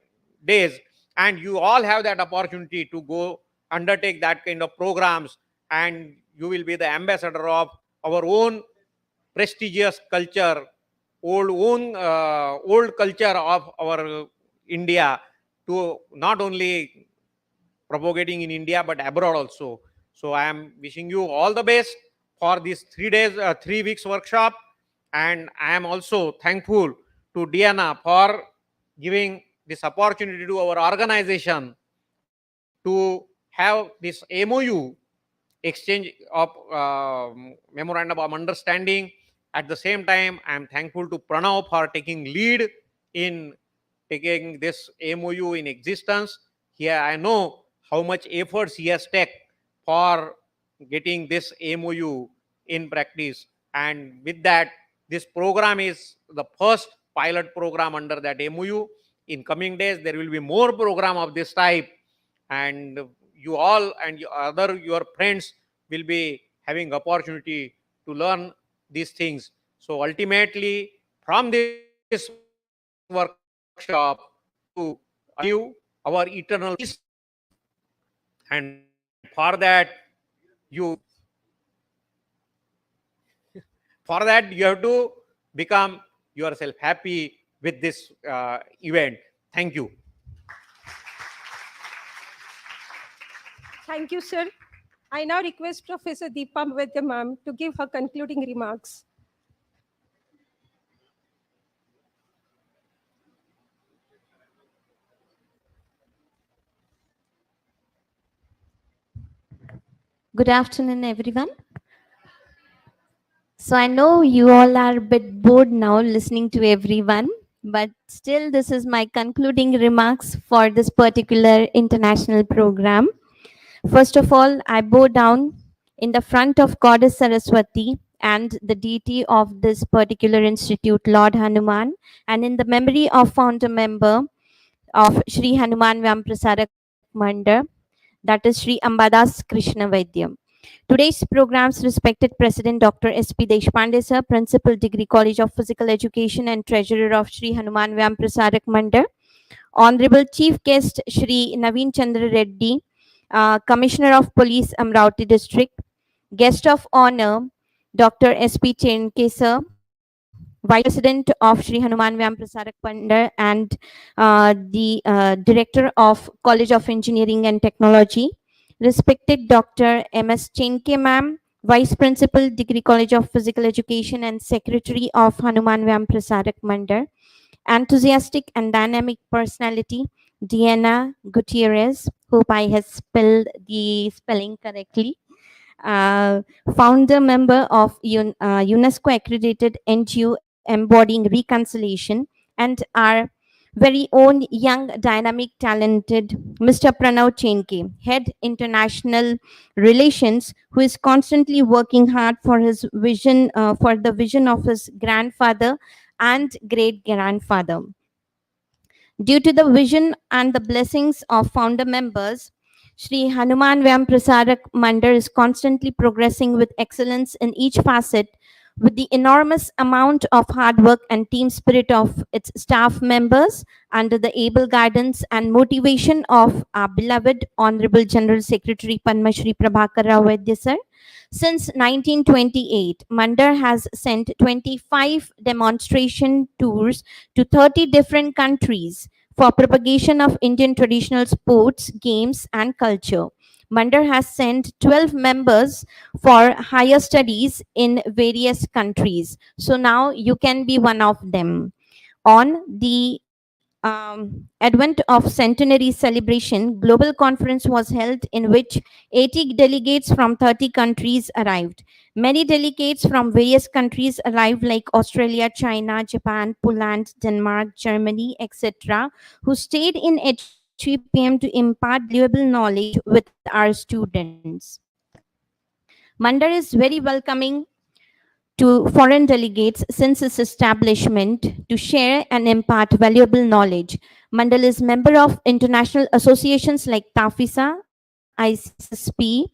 days, and you all have that opportunity to go undertake that kind of programs, and you will be the ambassador of our own prestigious culture, old culture of our India, to not only propagating in India but abroad also. So I am wishing you all the best for this 3 days, 3 weeks workshop, and I am also thankful to Diana for giving this opportunity to our organization to have this MOU, exchange of memorandum of understanding. At the same time, I am thankful to Pranav for taking lead in taking this MOU in existence. Here I know how much efforts he has taken for getting this MOU in practice. And with that, this program is the first pilot program under that MOU. In coming days, there will be more program of this type, and you all and your friends will be having opportunity to learn these things. So ultimately, from this workshop, we want to achieve our eternal peace, and for that you for that you have to become yourself happy with this event. Thank you. Thank you, sir. I now request Professor Deepa Vaidya ma'am to give her concluding remarks. Good afternoon, everyone. So I know you all are a bit bored now listening to everyone, but still this is my concluding remarks for this particular international program. First of all, I bow down in the front of Goddess Saraswati and the deity of this particular institute, Lord Hanuman, and in the memory of founder member of Sri Hanuman Vyam Prasarak Mandar, that is Sri Ambadas Krishna Vaidyam. Today's program's respected President Dr. S.P. Deshpande sir, Principal Degree College of Physical Education and Treasurer of Sri Hanuman Vyam Prasarak Mandar, Honorable Chief Guest Shri Naveen Chandra Reddy, Commissioner of Police Amravati District, Guest of Honor Dr. S.P. Chenke sir, Vice President of Sri Hanuman Vyam Prasarak Pandar, and the Director of College of Engineering and Technology, respected Dr. M.S. Chenke ma'am, Vice Principal, Degree College of Physical Education and Secretary of Hanuman Vyam Prasarak Mandar, enthusiastic and dynamic personality, Diana Gutierrez, hope I have spelled the spelling correctly, uh, founder member of UNESCO accredited NGO Embodying Reconciliation, and our very own young, dynamic, talented Mr. Pranav Chenke, Head International Relations, who is constantly working hard for his vision, for the vision of his grandfather and great grandfather. Due to the vision and the blessings of founder members, Sri Hanuman Vyam Prasarak Mandar is constantly progressing with excellence in each facet, with the enormous amount of hard work and team spirit of its staff members under the able guidance and motivation of our beloved Honorable General Secretary Padma Shri Prabhakar Rao Vaidya sir. Since 1928, Mandar has sent 25 demonstration tours to 30 different countries for propagation of Indian traditional sports, games, and culture. Mandar has sent 12 members for higher studies in various countries. So now you can be one of them. On the advent of centenary celebration, global conference was held in which 80 delegates from 30 countries arrived. Many delegates from various countries arrived like Australia, China, Japan, Poland, Denmark, Germany, etc., who stayed in HVPM to impart valuable knowledge with our students. Mandar is very welcoming to foreign delegates since its establishment to share and impart valuable knowledge. Mandal is member of international associations like TAFISA, ICSP,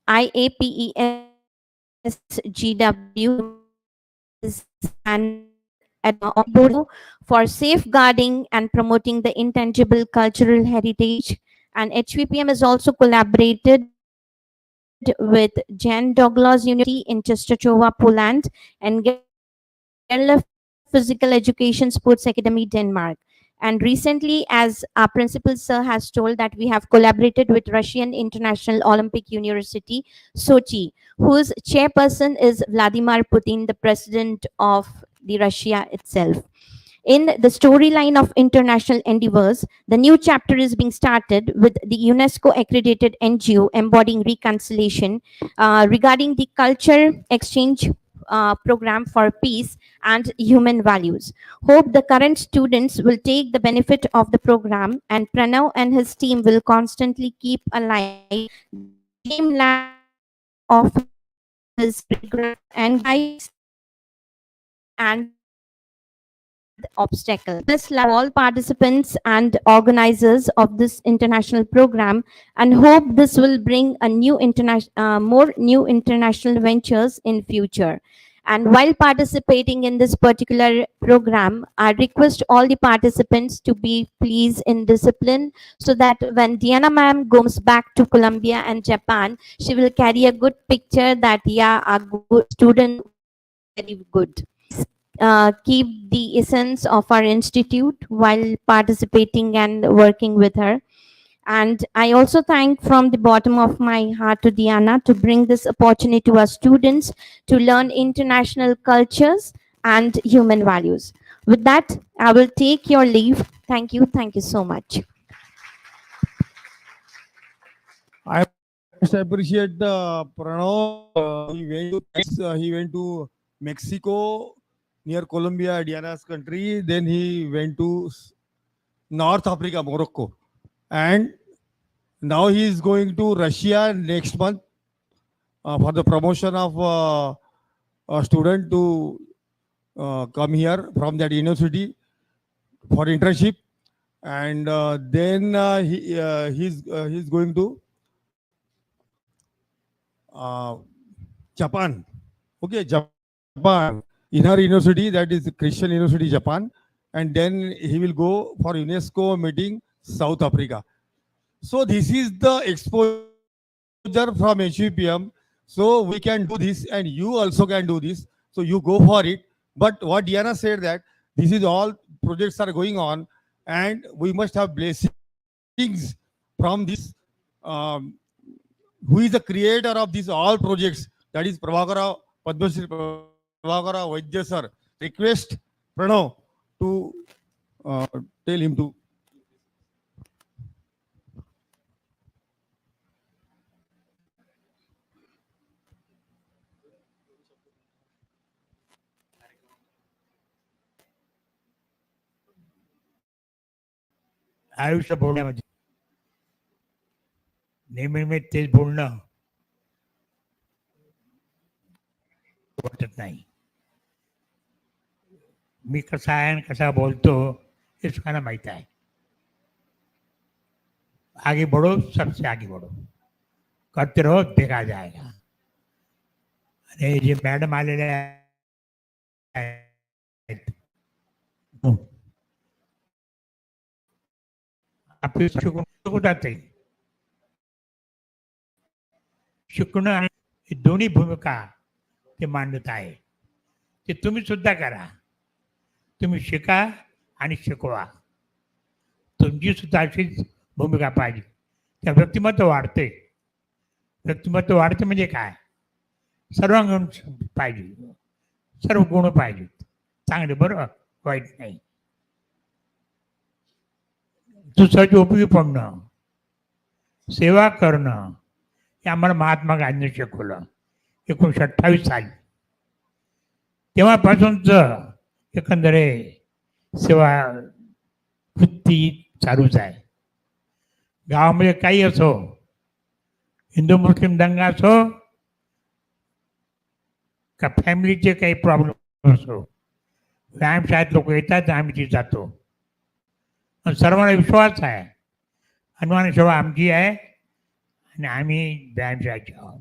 IAPESGW, and for safeguarding and promoting the intangible cultural heritage. And HVPM has also collaborated with Jan Douglas University in Częstochowa, Poland, and Gerla Physical Education Sports Academy, Denmark. And recently, as our principal sir has told, that we have collaborated with Russian International Olympic University, Sochi, whose chairperson is Vladimir Putin, the president of the Russia itself. In the storyline of international endeavors, the new chapter is being started with the UNESCO accredited NGO Embodying Reconciliation regarding the culture exchange program for peace and human values. Hope the current students will take the benefit of the program, and Pranav and his team will constantly keep alive the dreamland of his great grandfather and guide success and obstacles. This love all participants and organizers of this international program, and hope this will bring a new more new international ventures in future. And while participating in this particular program, I request all the participants to be please in discipline, so that when Diana ma'am goes back to Colombia and Japan, she will carry a good picture that yeah, our good student was very good. Keep the essence of our institute while participating and working with her. And I also thank from the bottom of my heart to Diana to bring this opportunity to our students to learn international cultures and human values. With that, I will take your leave. Thank you. Thank you so much. I most appreciate Pranav. He went to Mexico near Colombia, Diana's country. Then he went to North Africa, Morocco, and now he is going to Russia next month for the promotion of student to come here from that university for internship, and then he's going to uh, Japan. Okay, Japan, in her university, that is Christian University, Japan, and then he will go for UNESCO meeting South Africa. So this is the exposure from HUPM. So we can do this, and you also can do this. So you go for it. But what Diana said that this is all projects are going on, and we must have blessings from this. Um, who is the creator of these all projects? That is Prabhakara, Padma Shri Prabhakara Vaidya sir. Request Pranav to tell him to. आयुष्य बोलण्यामध्ये नेहमी तेच बोलणं वाटत नाही. मी कसा आहे आणि कसा बोलतो हे सगळ्यांना माहीत आहे. आगे बढ़ो, सबसे आगे बढ़ो, करते रहो, देखा जाएगा. आणि जे मॅडम आलेले आहेत आपली शिकवतात शिकणं आणि दोन्ही भूमिका ते मांडत आहे. ते तुम्ही सुद्धा करा. तुम्ही शिका आणि शिकवा. तुमची सुद्धा अशीच भूमिका पाहिजे. त्या व्यक्तिमत्व वाढते. व्यक्तिमत्व वाढते म्हणजे काय? सर्वांगीण पाहिजे, सर्व गुण पाहिजेत. चांगले, बरोबर, वाईट नाही. दुसऱ्याची उपयोगी पडणं, सेवा करणं हे आम्हाला महात्मा गांधींनी शिकवलं 1928 साली. तेव्हापासूनच एकंदरे सेवा वृत्ती चालूच आहे. गावामध्ये काही असो, हिंदू मुस्लिम दंगा असो का फॅमिलीचे काही प्रॉब्लेम असो, व्यायामशाळेत लोक येतात, आम्ही तिथे जातो. सर्वांना विश्वास आहे हनुमान सेवा आमची आहे आणि आम्ही व्यायामशाळेचे आहोत.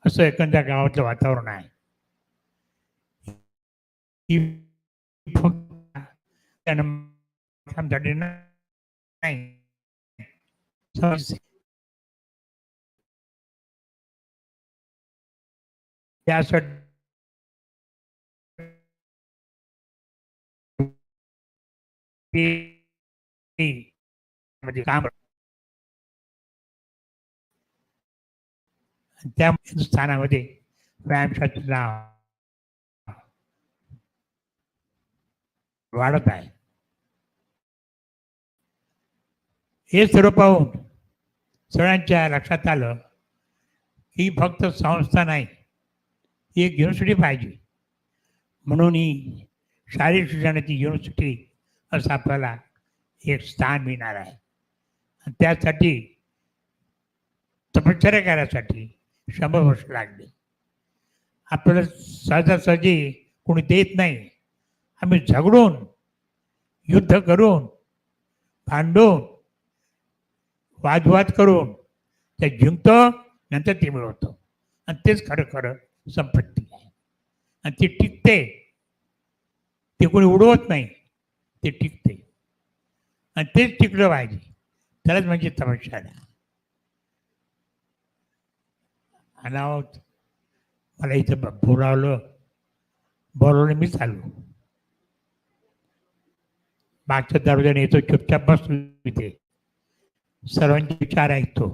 असं एकंदर गावातलं वातावरण आहे. नाही, त्यासाठी काम त्या स्थानामध्ये व्यायामशाळेचं नाव वाढत आहे. हे सर्व पाहून सगळ्यांच्या लक्षात आलं की फक्त संस्था नाही, ही एक युनिव्हर्सिटी पाहिजे. म्हणून ही शारीरिक शिक्षणाची युनिव्हर्सिटी असं आपल्याला एक स्थान मिळणार आहे. आणि त्यासाठी तपश्चर्या करण्यासाठी 100 वर्ष लागले. आपल्याला सहजासहजी कोणी देत नाही. आम्ही झगडून, युद्ध करून, भांडून, वादविवाद करून ते जिंकतो, नंतर ते मिळवतो. आणि तेच खरं खरं संपत्ती आहे. आणि ती टिकते. ते कोणी उडवत नाही, ते टिकते. आणि तेच टिकलं पाहिजे. त्यालाच म्हणजे तपश्चर्या. अनावत मला इथं बोलावलं, मी चालू. मागच्या दरवाजाने येतो, चुपचाप बसतो इथे, सर्वांचे विचार ऐकतो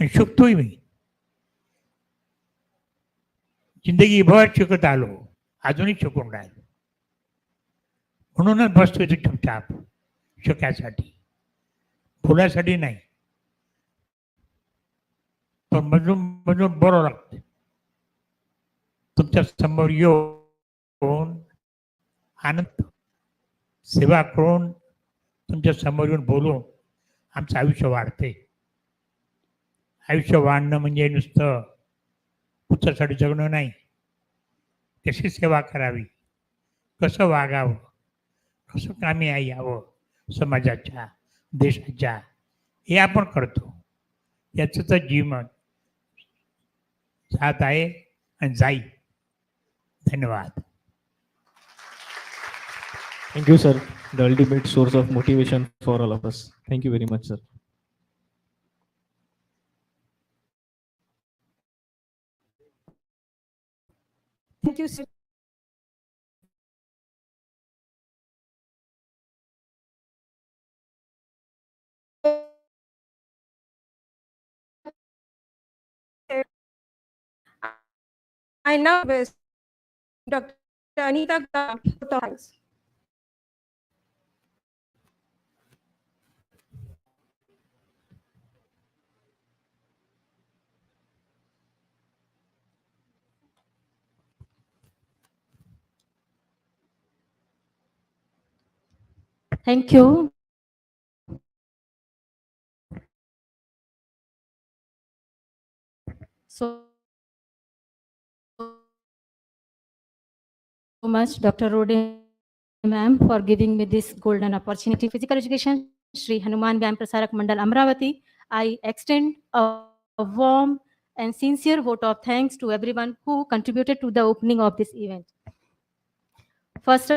आणि शिकतोय. मी जिंदगीभर शिकत आलो, अजूनही शिकून राहिलो. म्हणूनच बसतो इथे चुपचाप, शिकायसाठी, बोलायसाठी नाही. पण मधून मधून बरं लागतं. तुमच्या समोर येऊन आनंद, सेवा करून, तुमच्या समोर येऊन बोलून आमचं आयुष्य वाढते. आयुष्य वाढणं म्हणजे नुसतं पुत्रासाठी जगणं नाही. कशी सेवा करावी, कसं वागावं, कसं कामी यावं समाजाच्या, देशाच्या, हे आपण करतो. याचं तर जीवन जात आहे आणि जाईल. धन्यवाद. Thank you, sir. The ultimate source of motivation for all of us. Thank you very much, sir. Thank you, sir. I now request Dr. Anita Gam to thanks. Thank you. So much, Dr. Rode ma'am, for giving me this golden opportunity. Physical education, Shree Hanuman Vyayam Prasarak Mandal Amravati. I extend a warm and sincere vote of thanks to everyone who contributed to the opening of this event. First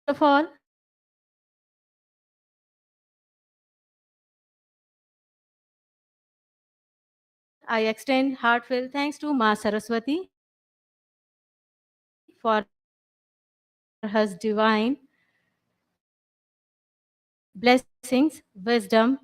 of all, I extend heartfelt thanks to Ma Saraswati for her divine blessings, wisdom,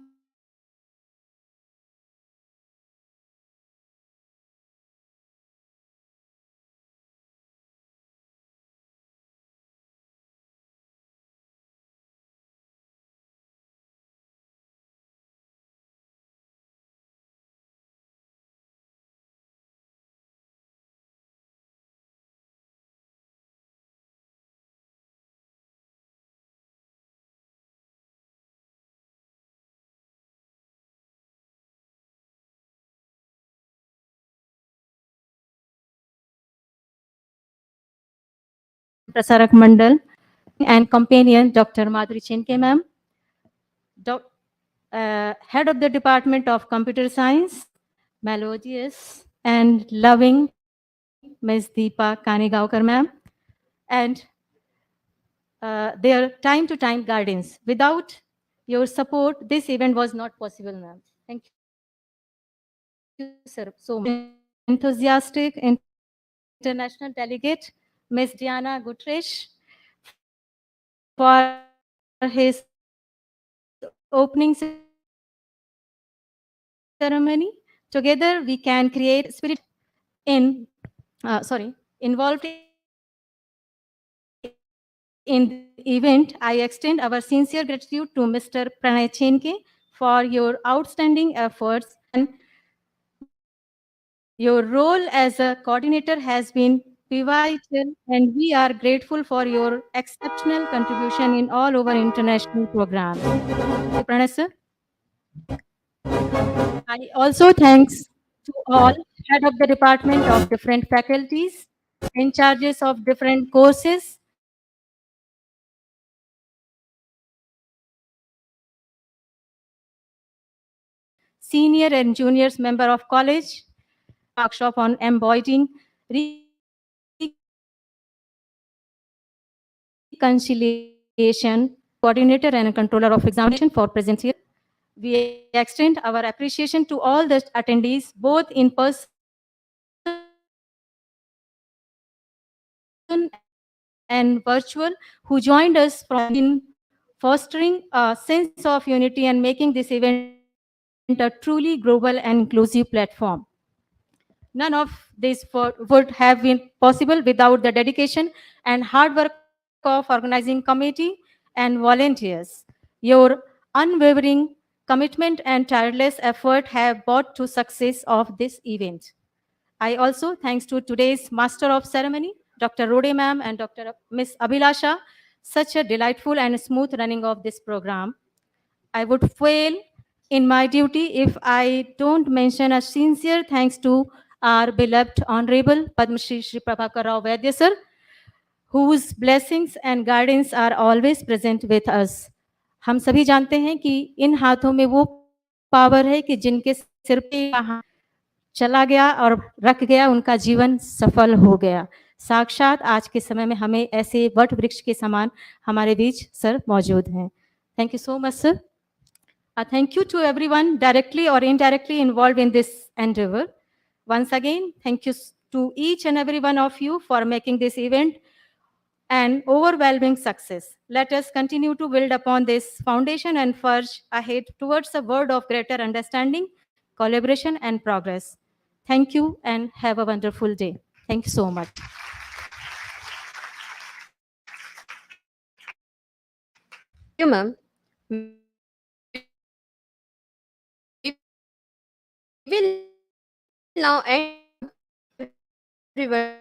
Prasarak Mandal, and companion Dr. Madhuri Chenke ma'am, head of the Department of Computer Science, melodious and loving Ms. Deepa Kanegaonkar ma'am, and their time-to-time guidance. Without your support, this event was not possible, ma'am. Thank you, sir, so much. Enthusiastic international delegate, Ms. Diana Guterres, for his opening ceremony. Together, we can create spirit involved in the event. I extend our sincere gratitude to Mr. Pranay Chenke for your outstanding efforts, and your role as a coordinator has been pivotal, and we are grateful for your exceptional contribution in all our international programs. Pranay sir. I also thanks to all head of the department of different faculties, in charges of different courses, senior and juniors member of college, workshop on embodying reconciliation, coordinator and controller of examination for presence here. We extend our appreciation to all the attendees, both in person and virtual, who joined us in fostering a sense of unity and making this event a truly global and inclusive platform. None of this would have been possible without the dedication and hard work of organizing committee and volunteers. Your unwavering commitment and tireless effort have brought to success of this event. I also, thanks to today's Master of Ceremony, Dr. Rode ma'am and Dr. Miss Abhilasha, such a delightful and smooth running of this program. I would fail in my duty if I don't mention a sincere thanks to our beloved Honorable Padma Shri Shri Prabhakar Rao Vaidya sir, whose blessings and guidance are always present with us. हम सभी जानते हैं कि इन हाथों में वो power है कि जिनके सिर पे हाथ चला गया और रख गया उनका जीवन सफल हो गया। साक्षात आज के समय में हमें ऐसे वट वृक्ष के समान हमारे बीच सर मौजूद हैं। Thank you so much sir. Thank you to everyone directly or indirectly involved in this endeavor. Once again, thank you to each and every one of you for making this event an overwhelming success. Let us continue to build upon this foundation and forge ahead towards a world of greater understanding, collaboration, and progress. Thank you and have a wonderful day. Thank you so much. Thank you, ma'am. We will now end everyone.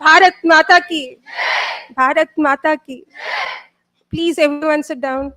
Bharat Mata ki. Bharat Mata ki. Please everyone sit down.